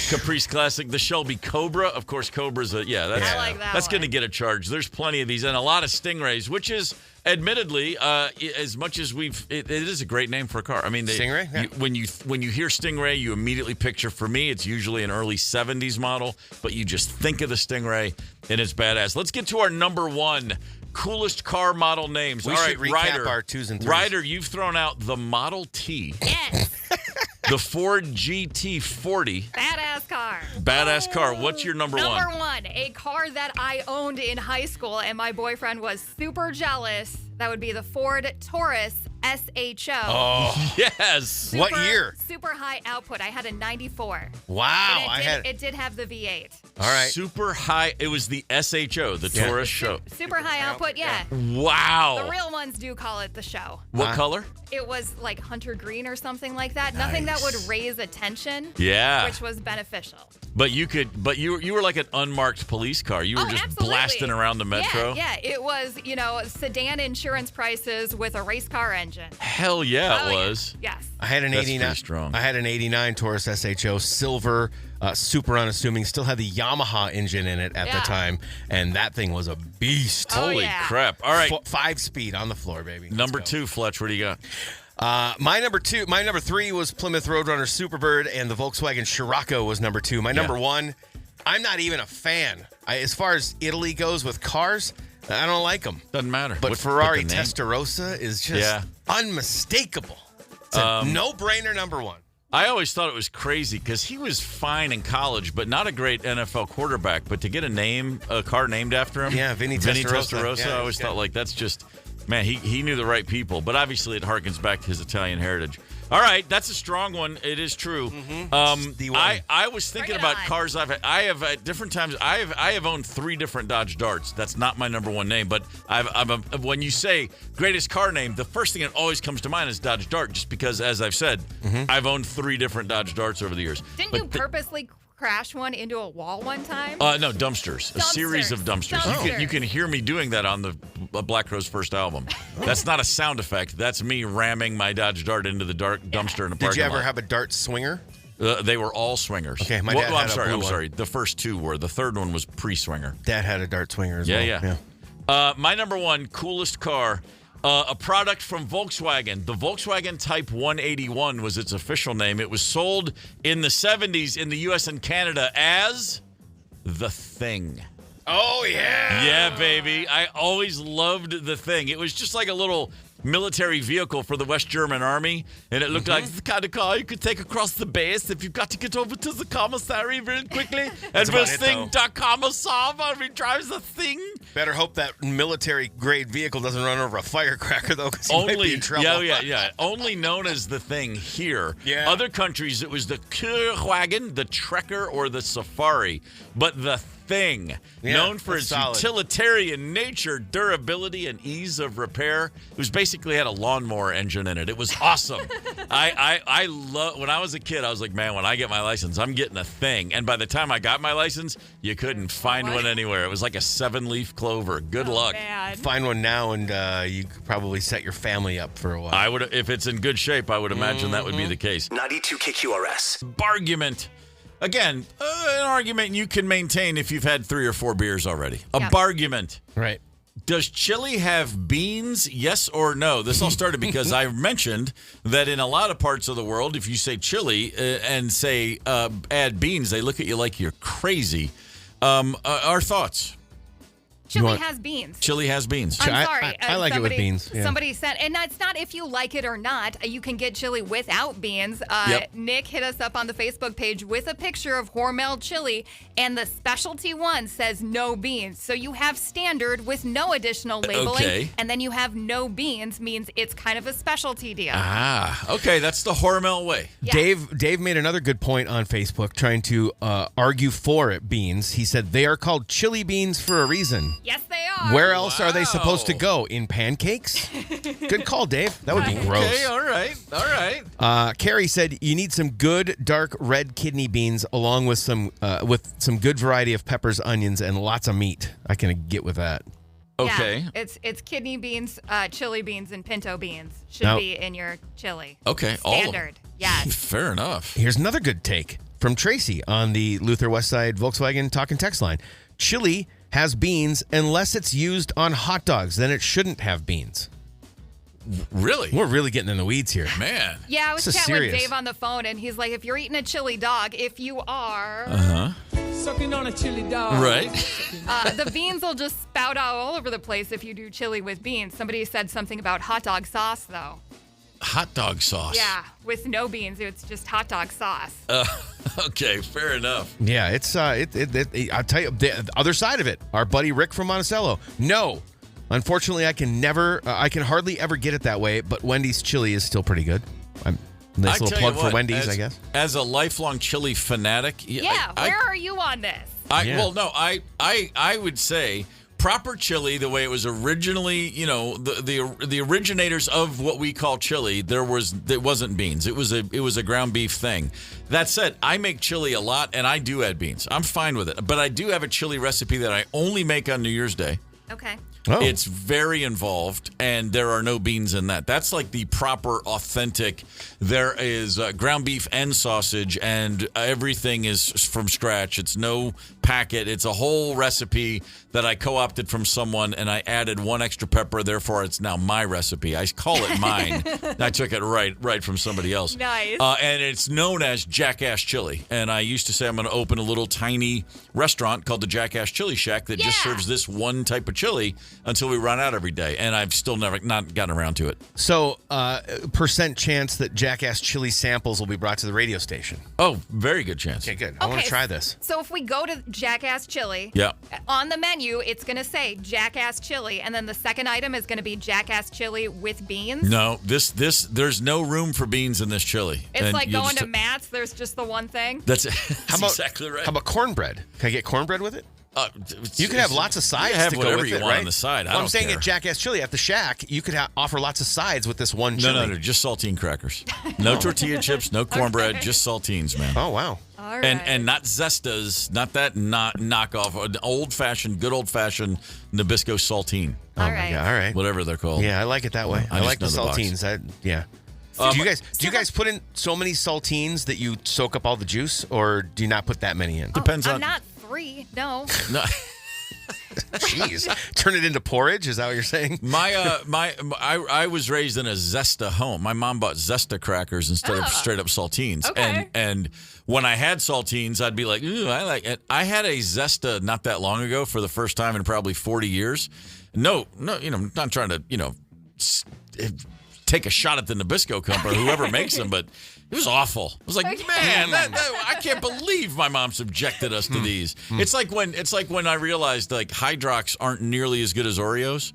Caprice Classic, the Shelby Cobra. Of course, Cobra's I like that's going to get a charge. There's plenty of these and a lot of Stingrays, which is admittedly as much as it is a great name for a car. I mean, Stingray. Yeah. When you hear Stingray, you immediately picture. For me, it's usually an early '70s model, but you just think of the Stingray, and it's badass. Let's get to our number 1 coolest car model names. We should recap our 2s and 3s. Ryder, you've thrown out the Model T. Yes. The Ford GT40. Badass car. What's your number 1? Number 1, a car that I owned in high school and my boyfriend was super jealous. That would be the Ford Taurus SHO. Oh, yes. What year? Super high output. I had a 94. Wow. It did have the V8. All right. Super high. It was the SHO, the Taurus show. Super high output, yeah. Wow. The real ones do call it the show. What color? It was like hunter green or something like that. Nothing that would raise attention. Yeah. Which was beneficial. But you were like an unmarked police car. You were just absolutely. blasting around the metro. Yeah. It was, sedan insurance prices with a race car engine. Hell yeah, it was. Yeah. Yes. I had an That's 89. pretty strong. I had an 89 Taurus SHO silver, super unassuming. Still had the Yamaha engine in it at the time, and that thing was a beast. Holy crap! All right, 5-speed on the floor, baby. Number 2, Fletch. What do you got? My number 3 was Plymouth Roadrunner Superbird, and the Volkswagen Scirocco was number 2. My number 1, I'm not even a fan. As far as Italy goes with cars, I don't like them. Doesn't matter. But What- Ferrari but the name? Testarossa is just unmistakable. It's a no-brainer number one. I always thought it was crazy because he was fine in college, but not a great NFL quarterback. But to get a car named after him, Vinny Testarossa. I always thought like that's just, man, he knew the right people. But obviously, it harkens back to his Italian heritage. All right, that's a strong one. It is true. Mm-hmm. I was thinking about cars I've had. I have at different times. I have owned 3 different Dodge Darts. That's not my number one name, but when you say greatest car name, the first thing that always comes to mind is Dodge Dart, just because, as I've said, I've owned 3 different Dodge Darts over the years. Didn't you purposely crash one into a wall one time? No, dumpsters. A series of dumpsters. You can hear me doing that on the Black Crowes' first album. That's not a sound effect. That's me ramming my Dodge Dart into the dark dumpster in a parking lot. Did you ever have a Dart swinger? They were all swingers. Okay, my dad had a blue I'm sorry. The first 2 were. The third one was pre-swinger. Dad had a Dart swinger as well. Yeah. My number one coolest car, a product from Volkswagen. The Volkswagen Type 181 was its official name. It was sold in the 70s in the U.S. and Canada as the Thing. Oh, yeah. Yeah, baby. I always loved the Thing. It was just like a little military vehicle for the West German army, and it looked like the kind of car you could take across the base if you've got to get over to the commissary very quickly. And we'll sing Da Kommissar while we drive the Thing. Better hope that military-grade vehicle doesn't run over a firecracker, though, because you might be in trouble. Yeah. Only known as the Thing here. Yeah. Other countries, it was the Keurwagen, the Trekker, or the Safari. But the Thing, known for its utilitarian nature, durability, and ease of repair. It was basically had a lawnmower engine in it. It was awesome. I love. When I was a kid, I was like, man, when I get my license, I'm getting a Thing. And by the time I got my license, you couldn't find one anywhere. It was like a 7-leaf clover. Good luck. Man. Find one now, and you could probably set your family up for a while. I would, if it's in good shape, I would imagine that would be the case. 92 KQRS. Bargument. Again, an argument you can maintain if you've had 3 or 4 beers already. A bargument. Right. Does chili have beans? Yes or no? This all started because I mentioned that in a lot of parts of the world, if you say chili and say add beans, they look at you like you're crazy. Our thoughts? Chili has beans. Chili has beans. I'm sorry. I like it with beans. Yeah. Somebody said, and that's not if you like it or not. You can get chili without beans. Nick hit us up on the Facebook page with a picture of Hormel chili, and the specialty one says no beans. So you have standard with no additional labeling, and then you have no beans means it's kind of a specialty deal. Okay, that's the Hormel way. Yes. Dave made another good point on Facebook trying to argue for beans. He said they are called chili beans for a reason. Yes, they are. Where else are they supposed to go? In pancakes? Good call, Dave. That would be gross. Okay, all right. Carrie said you need some good dark red kidney beans along with some good variety of peppers, onions, and lots of meat. I can get with that. Okay. Yeah, it's kidney beans, chili beans, and pinto beans should be in your chili. Okay. Standard. Yes. Fair enough. Here's another good take from Tracy on the Luther Westside Volkswagen Talk and Text line. Chili has beans unless it's used on hot dogs. Then it shouldn't have beans. Really? We're really getting in the weeds here. Man. Yeah, I was This is chatting with serious. Dave on the phone, and he's like, if you're eating a chili dog, if you are, Sucking on a chili dog. Right. the beans will just spout out all over the place if you do chili with beans. Somebody said something about hot dog sauce, though. Hot dog sauce. Yeah, with no beans, it's just hot dog sauce. Okay, fair enough. Yeah, it's I'll tell you the other side of it. Our buddy Rick from Monticello. No, unfortunately, I can hardly ever get it that way. But Wendy's chili is still pretty good. Nice little plug for Wendy's, I guess. As a lifelong chili fanatic, Where are you on this? Well, no, I would say proper chili, the way it was originally, the originators of what we call chili, it wasn't beans. It was a ground beef thing. That said, I make chili a lot, and I do add beans. I'm fine with it, but I do have a chili recipe that I only make on New Year's Day. Okay. Oh. It's very involved, and there are no beans in that. That's like the proper, authentic. There is ground beef and sausage, and everything is from scratch. It's no packet. It's a whole recipe that I co-opted from someone, and I added one extra pepper. Therefore, it's now my recipe. I call it mine. I took it right from somebody else. Nice. And it's known as Jackass Chili. And I used to say I'm going to open a little tiny restaurant called the Jackass Chili Shack that just serves this one type of chili until we run out every day. And I've still not gotten around to it. So, percent chance that Jackass Chili samples will be brought to the radio station. Oh, very good chance. Okay, good. I want to try this. So if we go to Jackass Chili, on the menu, it's going to say Jackass Chili, and then the second item is going to be Jackass Chili with beans. No, there's no room for beans in this chili. It's and like going to Matt's. There's just the one thing. That's exactly right. How about cornbread? Can I get cornbread with it? You could have lots of sides have to go whatever with you it, want right? on the side. I'm saying at Jackass Chili at the Shack, you could offer lots of sides with this one chili. No, just saltine crackers. No tortilla chips, no cornbread, just saltines, man. Oh, wow. All right. And not Zestas, not that knockoff, an good old-fashioned Nabisco saltine. All right. All right. Whatever they're called. Yeah, I like it that way. I like the know the box. saltines. Do you guys put in so many saltines that you soak up all the juice, or do you not put that many in? Depends I'm on. not 3. No. No. Jeez, turn it into porridge? Is that what you're saying? I was raised in a Zesta home. My mom bought Zesta crackers instead of straight up saltines. Okay. And when I had saltines, I'd be like, ooh, I like it. I had a Zesta not that long ago for the first time in probably 40 years. No, I'm not trying to, take a shot at the Nabisco company or whoever makes them, but it was awful. I was like, man, I can't believe my mom subjected us to these. It's like when I realized like Hydrox aren't nearly as good as Oreos.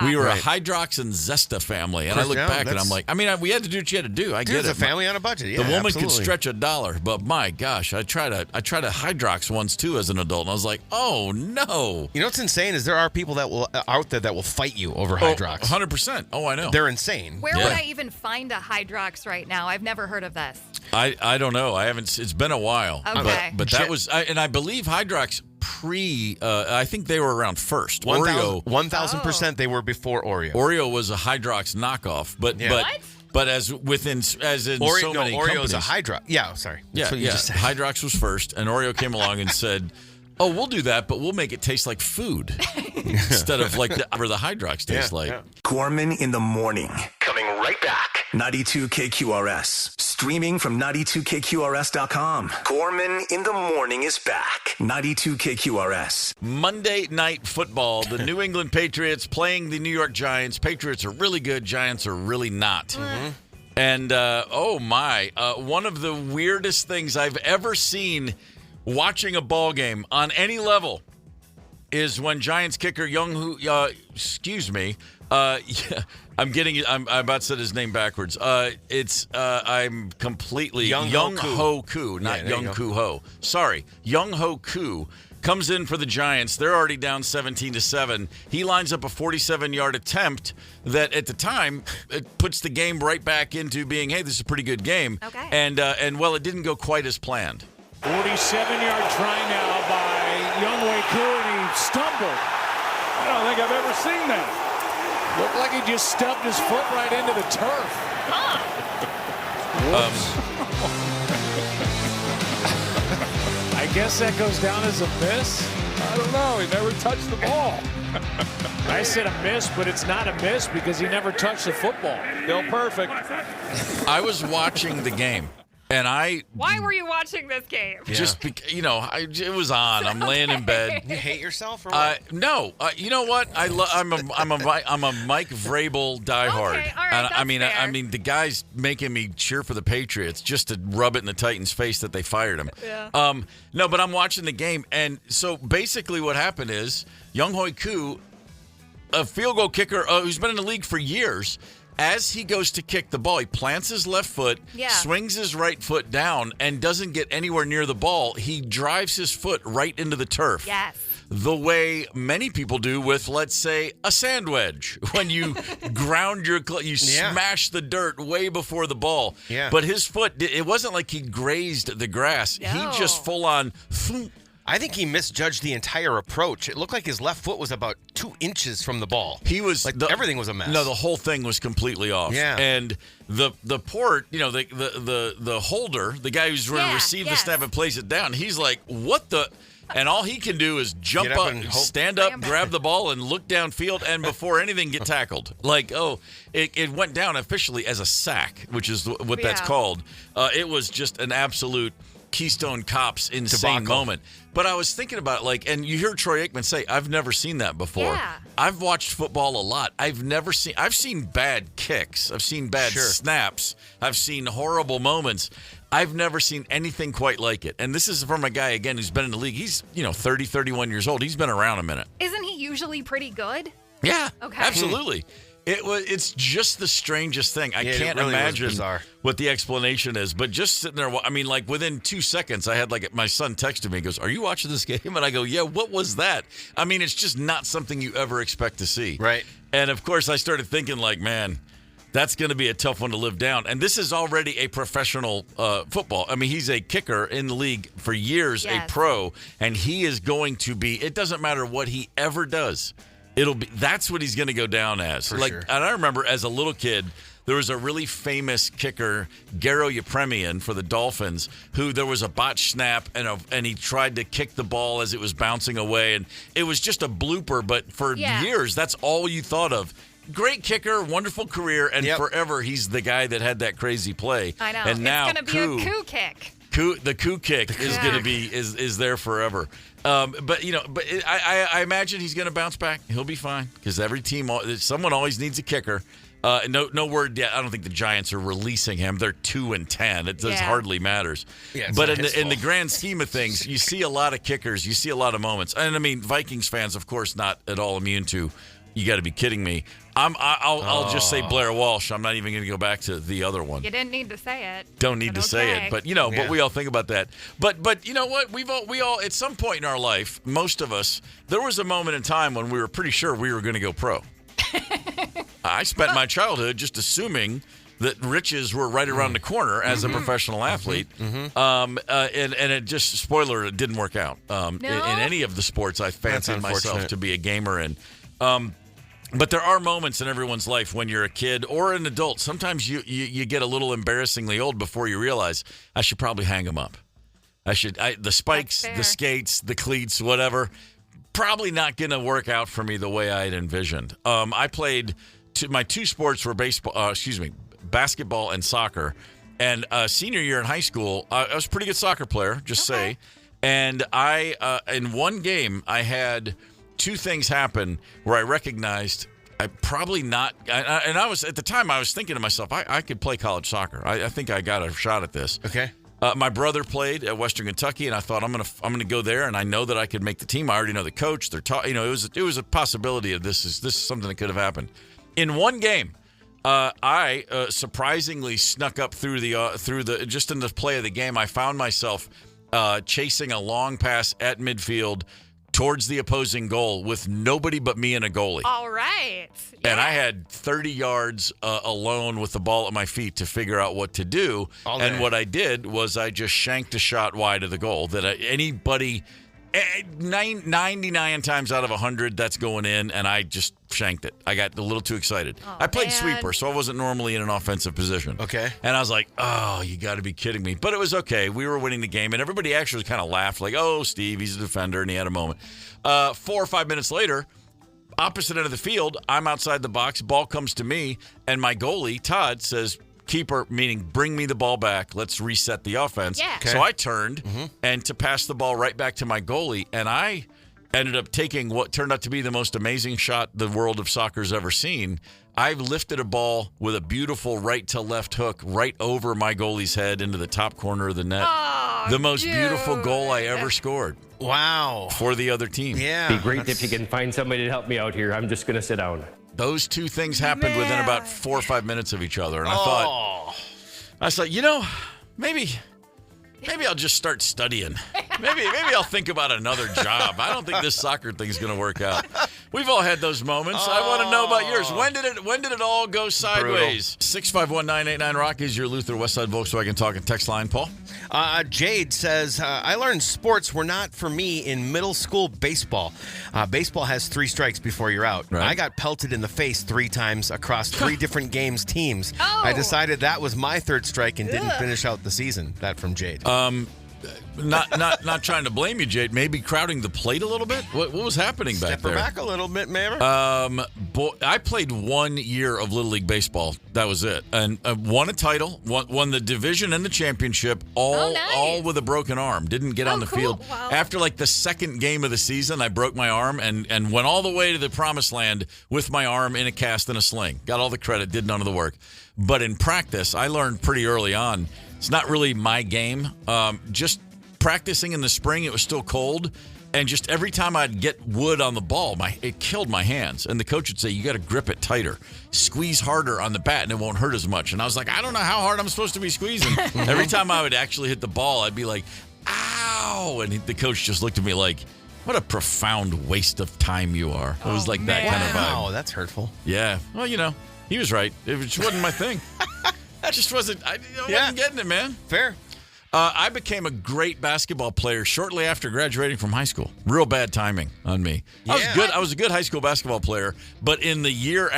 We were a Hydrox and Zesta family, and I look back and I'm like, we had to do what you had to do. I get it. It's a family on a budget. Yeah, the woman absolutely. could stretch $1, but my gosh, I tried a Hydrox once too as an adult, and I was like, oh no. You know what's insane is there are people out there that will fight you over Hydrox. 100%. Oh, I know. They're insane. Where would I even find a Hydrox right now? I've never heard of this. I don't know. I haven't. It's been a while. Okay. But that was, and I believe Hydrox I think they were around first. Oreo, 1,000% they were before Oreo. Oreo was a Hydrox knockoff, but as in Oreo, so many Oreo's companies, a Hydrox. Yeah, sorry. Yeah. Hydrox was first, and Oreo came along and said, "Oh, we'll do that, but we'll make it taste like food instead of like whatever the Hydrox tastes like." Yeah. Gorman in the morning. Coming right back. 92 KQRS. Streaming from 92KQRS.com. Gorman in the morning is back. 92 KQRS. Monday Night Football. The New England Patriots playing the New York Giants. Patriots are really good. Giants are really not. Mm-hmm. And, one of the weirdest things I've ever sseen watching a ball game on any level is when Giants kicker I'm about to say his name backwards. I'm completely Young Ho Koo, not Young Koo Ho. Sorry, Young Ho Koo comes in for the Giants. They're already down 17-7. He lines up a 47-yard attempt that, at the time, it puts the game right back into being, hey, this is a pretty good game. Okay. And it didn't go quite as planned. 47-yard try now by Young Ho Koo, and he stumbled. I don't think I've ever seen that. Looked like he just stubbed his foot right into the turf. I guess that goes down as a miss. I don't know. He never touched the ball. I said a miss, but it's not a miss because he never touched the football. Still perfect. I was watching the game. And Why were you watching this game? Just because, it was on. I'm laying in bed. You hate yourself or what? No. You know what? I'm a Mike Vrabel diehard. Okay, all right, And fair. I mean, the guy's making me cheer for the Patriots just to rub it in the Titans' face that they fired him. Yeah. No, but I'm watching the game, and so basically what happened is Young Ho Koo, a field goal kicker who's been in the league for years. As he goes to kick the ball, he plants his left foot, swings his right foot down, and doesn't get anywhere near the ball. He drives his foot right into the turf. Yes. The way many people do with, let's say, a sand wedge. When you ground you smash the dirt way before the ball. Yeah. But his foot, it wasn't like he grazed the grass. No. He just full on... I think he misjudged the entire approach. It looked like his left foot was about 2 inches from the ball. He was everything was a mess. No, the whole thing was completely off. Yeah. And the port, the holder, the guy who's going to receive the snap and place it down, he's like, what the? And all he can do is jump Get up up, and stand up, grab the ball, and look downfield, and before anything get tackled. Like, it went down officially as a sack, which is what that's called. It was just an absolute Keystone Cops insane moment. But I was thinking about it, and you hear Troy Aikman say, I've never seen that before. Yeah. I've watched football a lot. I've seen bad kicks. I've seen bad snaps. I've seen horrible moments. I've never seen anything quite like it. And this is from a guy, again, who's been in the league. He's, 30, 31 years old. He's been around a minute. Isn't he usually pretty good? Yeah, okay. Absolutely. It's just the strangest thing. I can't really imagine what the explanation is. But just sitting there, within 2 seconds, I had my son texted me. He goes, "Are you watching this game?" And I go, "Yeah." What was that? It's just not something you ever expect to see. Right. And of course, I started thinking, man, that's going to be a tough one to live down. And this is already a professional football. He's a kicker in the league for years, a pro, and he is going to be. It doesn't matter what he ever does. That's what he's going to go down as. For sure. And I remember as a little kid, there was a really famous kicker, Garo Yepremian for the Dolphins, who there was a botched snap and he tried to kick the ball as it was bouncing away, and it was just a blooper. But for years, that's all you thought of. Great kicker, wonderful career, and forever he's the guy that had that crazy play. I know. And now it's going to be a coup kick. The coup kick is going to be is there forever. I imagine he's going to bounce back. He'll be fine because every team, someone always needs a kicker. No word yet. I don't think the Giants are releasing him. They're 2-10. It does hardly matters. Yeah, but in the grand scheme of things, you see a lot of kickers. You see a lot of moments. And Vikings fans, of course, not at all immune to. You got to be kidding me. I'll just say Blair Walsh. I'm not even going to go back to the other one. You didn't need to say it. Don't need to say it, but but we all think about that. But you know what? We all at some point in our life, most of us, there was a moment in time when we were pretty sure we were going to go pro. I spent my childhood just assuming that riches were right around the corner as a professional athlete. And it just, spoiler, it didn't work out. In any of the sports I fancied myself to be a gamer in. But there are moments in everyone's life when you're a kid or an adult. Sometimes you get a little embarrassingly old before you realize I should probably hang them up. The spikes, the skates, the cleats, whatever, probably not going to work out for me the way I had envisioned. I played my two sports were basketball and soccer. And senior year in high school, I was a pretty good soccer player, say. And in one game, I had two things happen where I recognized I probably not. And I was at the time I was thinking to myself, I could play college soccer. I think I got a shot at this. Okay. My brother played at Western Kentucky, and I thought I'm gonna go there, and I know that I could make the team. I already know the coach. It was a possibility of this is something that could have happened. In one game, I surprisingly snuck up through the just in the play of the game. I found myself chasing a long pass at midfield towards the opposing goal with nobody but me and a goalie. All right. Yeah. And I had 30 yards alone with the ball at my feet to figure out what to do. And what I did was I just shanked a shot wide of the goal that anybody, 99 times out of 100, that's going in, and I just shanked it. I got a little too excited. I played sweeper, so I wasn't normally in an offensive position. Okay. And I was like, oh, you got to be kidding me. But it was okay. We were winning the game, and everybody actually kind of laughed, like, oh, Steve, he's a defender, and he had a moment. 4 or 5 minutes later, opposite end of the field, I'm outside the box, ball comes to me, and my goalie, Todd, says, keeper, meaning bring me the ball back. Let's reset the offense. Yeah. Okay. So I turned and to pass the ball right back to my goalie, and I ended up taking what turned out to be the most amazing shot the world of soccer's ever seen. I lifted a ball with a beautiful right to left hook right over my goalie's head into the top corner of the net. Oh, the most beautiful goal I ever scored. Wow. For the other team. Yeah. It'd be great if you can find somebody to help me out here. I'm just going to sit down. Those two things happened within about 4 or 5 minutes of each other. And I thought, maybe I'll just start studying. Maybe I'll think about another job. I don't think this soccer thing's going to work out. We've all had those moments. I want to know about yours. When did it all go sideways? 651-989-ROCK is your Luther Westside Volkswagen Talking text line, Paul. Jade says, I learned sports were not for me in middle school baseball. Baseball has 3 strikes before you're out. Right. I got pelted in the face 3 times across 3 different teams. I decided that was my 3rd strike and didn't finish out the season. That from Jade. not trying to blame you, Jade. Maybe crowding the plate a little bit. What was happening back there? Step her back a little bit, maybe. I played 1 year of Little League baseball. That was it, and won a title, won the division and the championship, all with a broken arm. Didn't get on the field. Wow. After like the second game of the season, I broke my arm and went all the way to the promised land with my arm in a cast and a sling. Got all the credit, did none of the work. But in practice, I learned pretty early on, it's not really my game. Just practicing in the spring, it was still cold. And just every time I'd get wood on the ball, it killed my hands. And the coach would say, you got to grip it tighter. Squeeze harder on the bat and it won't hurt as much. And I was like, I don't know how hard I'm supposed to be squeezing. Every time I would actually hit the ball, I'd be like, ow. And the coach just looked at me like, what a profound waste of time you are. It was like that kind of vibe. Wow, that's hurtful. Yeah. Well, he was right. It just wasn't my thing. I just wasn't getting it, man. Fair. I became a great basketball player shortly after graduating from high school. Real bad timing on me. I was a good high school basketball player, but in the year,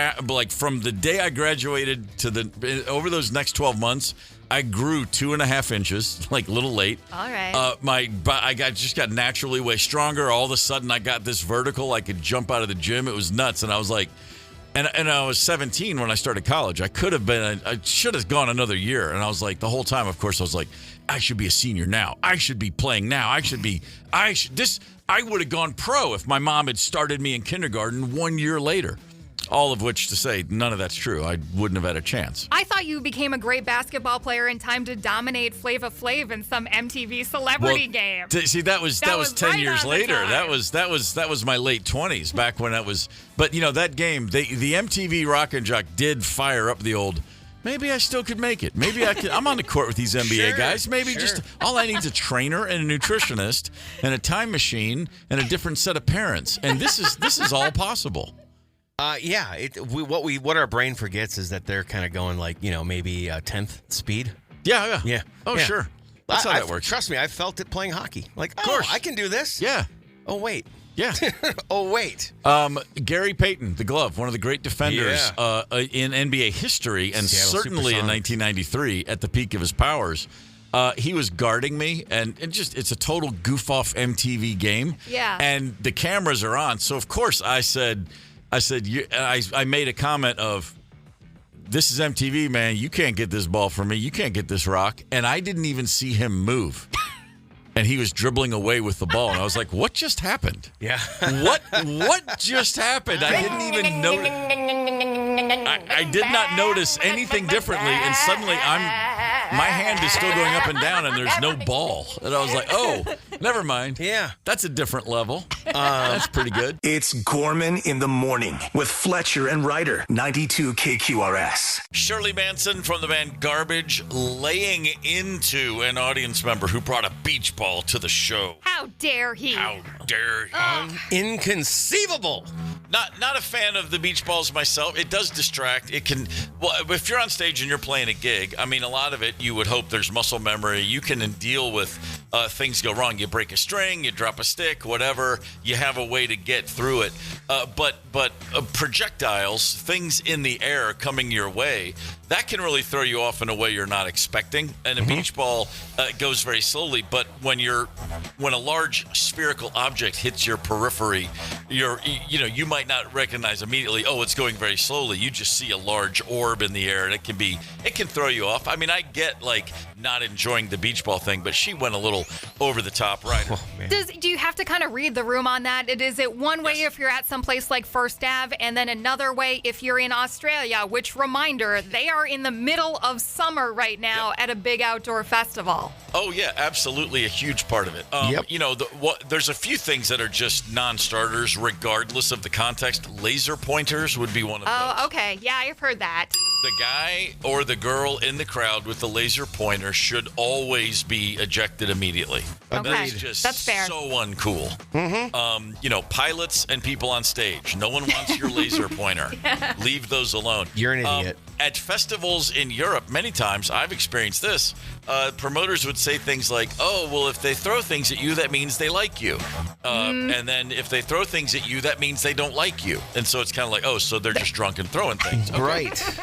from the day I graduated to over those next 12 months, I grew 2.5 inches, like a little late. All right. I just got naturally way stronger. All of a sudden, I got this vertical. I could jump out of the gym. It was nuts, and I was like. And I was 17 when I started college. I should have gone another year. And I was like, the whole time, of course, I was like, I should be a senior now. I should be playing now. I would have gone pro if my mom had started me in kindergarten 1 year later. All of which to say, none of that's true. I wouldn't have had a chance. I thought you became a great basketball player in time to dominate Flava Flav in some MTV celebrity game. See, that was 10 years later. That was my late 20s, back when that was. But that game, the MTV Rock and Jock did fire up the old. Maybe I still could make it. Maybe I could. I'm on the court with these NBA guys. Maybe just all I need is a trainer and a nutritionist and a time machine and a different set of parents. And this is all possible. What our brain forgets is that they're kind of going like, maybe 10th speed. Yeah. Oh, sure. That's how that works. Trust me, I felt it playing hockey. Like, of course, I can do this. Yeah. Oh, wait. Yeah. Oh, wait. Gary Payton, the glove, one of the great defenders in NBA history, and Seattle certainly in 1993 at the peak of his powers. He was guarding me, and it's a total goof-off MTV game. Yeah. And the cameras are on, so of course I said, I made a comment of, this is MTV, man. You can't get this ball from me. You can't get this rock. And I didn't even see him move. And he was dribbling away with the ball. And I was like, what just happened? Yeah. What just happened? I didn't even notice. I did not notice anything differently. And suddenly my hand is still going up and down and there's no ball. And I was like, oh, never mind. Yeah. That's a different level. That's pretty good. It's Gorman in the Morning with Fletcher and Ryder, 92 KQRS. Shirley Manson from the band Garbage laying into an audience member who brought a beach ball to the show. How dare he? How dare he? Inconceivable. Not a fan of the beach balls myself. It does distract. It can. Well, if you're on stage and you're playing a gig, I mean, a lot of it you would hope there's muscle memory. You can deal with things go wrong. You break a string, you drop a stick, whatever. You have a way to get through it. But projectiles, things in the air coming your way, that can really throw you off in a way you're not expecting. And a beach ball goes very slowly. But when a large spherical object hits your periphery, you might not recognize immediately, oh, it's going very slowly. You just see a large orb in the air, and it can throw you off. I mean, I get like not enjoying the beach ball thing, but she went a little over the top, right? Oh, Do you have to kind of read the room on that? Is it one way if you're at some place like First Ave, and then another way if you're in Australia? Which, reminder, they are in the middle of summer right now at a big outdoor festival. Oh yeah, absolutely, a huge part of it. There's a few things that are just non-starters, regardless of the context. Laser pointers would be one of those. Oh, okay, yeah, I've heard that. The guy or the girl in the crowd with the laser pointer should always be ejected immediately. Okay, That is just that's fair. so uncool. Pilots and people on stage. No one wants your laser pointer. Leave those alone. You're an idiot. At festivals in Europe, many times I've experienced this. Promoters would say things like, "Oh, well, if they throw things at you, that means they like you, and then if they throw things at you, that means they don't like you." And so it's kind of like, "Oh, so they're just drunk and throwing things." Okay. Right.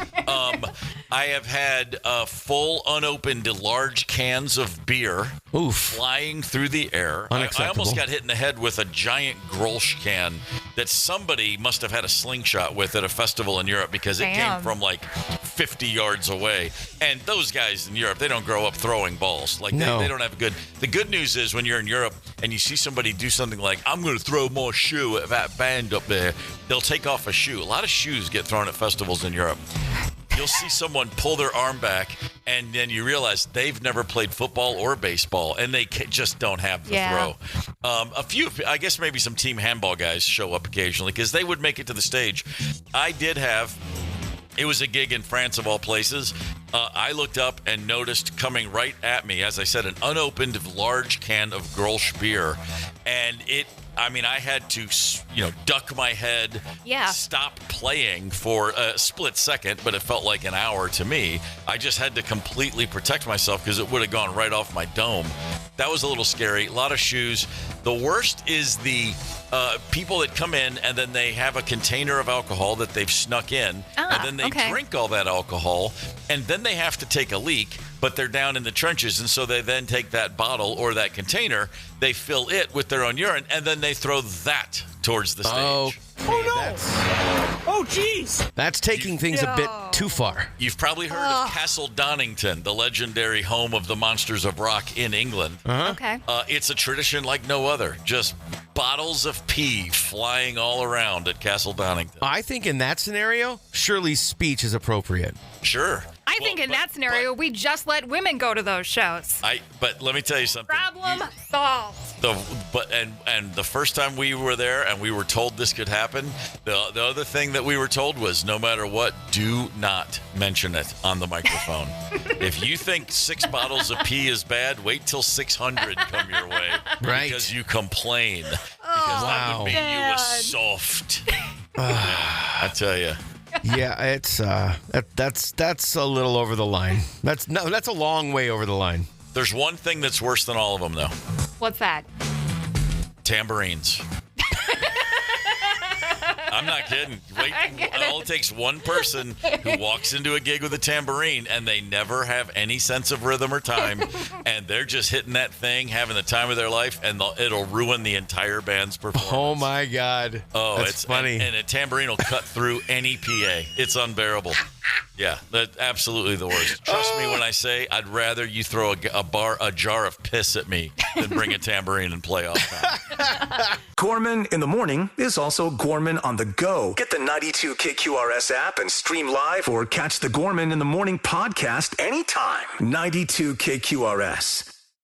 I have had full unopened large cans of beer flying through the air. I almost got hit in the head with a giant Grolsch can that somebody must have had a slingshot with at a festival in Europe because it came from like 50 yards away. And those guys in Europe, they don't grow up throwing balls. Like they don't have the good news is when you're in Europe and you see somebody do something like, I'm going to throw more shoe at that band up there, they'll take off a shoe. A lot of shoes get thrown at festivals in Europe. You'll see someone pull their arm back, and then you realize they've never played football or baseball, and they just don't have the throw. A few, I guess maybe some team handball guys show up occasionally because they would make it to the stage. I did have, it was a gig in France of all places. I looked up and noticed coming right at me, as I said, an unopened large can of Grolsch beer, and I had to, duck my head, stop playing for a split second, but it felt like an hour to me. I just had to completely protect myself because it would have gone right off my dome. That was a little scary. A lot of shoes. The worst is the people that come in and then they have a container of alcohol that they've snuck in, and then they drink all that alcohol, and then they have to take a leak, but they're down in the trenches, and so they then take that bottle or that container, they fill it with their own urine, and then they throw that towards the stage. Oh, jeez. That's taking things a bit too far. You've probably heard of Castle Donington, the legendary home of the Monsters of Rock in England. Okay. It's a tradition like no other. Just bottles of pee flying all around at Castle Donington. I think in that scenario, Shirley's speech is appropriate. Sure. I think in that scenario, we just let women go to those shows. But let me tell you something. Problem solved. And the first time we were there and we were told this could happen, the other thing that we were told was no matter what, do not mention it on the microphone. If you think 6 bottles of pee is bad, wait till 600 come your way. Right. Because you complain. Because that would mean you were soft. I tell you. Yeah, it's that's a little over the line. That's a long way over the line. There's one thing that's worse than all of them, though. What's that? Tambourines. I'm not kidding. All it takes one person who walks into a gig with a tambourine and they never have any sense of rhythm or time, and they're just hitting that thing, having the time of their life, and it'll ruin the entire band's performance. Oh my God! Oh, that's funny. And a tambourine will cut through any PA. It's unbearable. Yeah, that's absolutely the worst. Trust me when I say I'd rather you throw a jar of piss at me than bring a tambourine and play off time. Gorman in the Morning is also Gorman on the go. Get the 92 KQRS app and stream live or catch the Gorman in the Morning podcast anytime. 92 KQRS.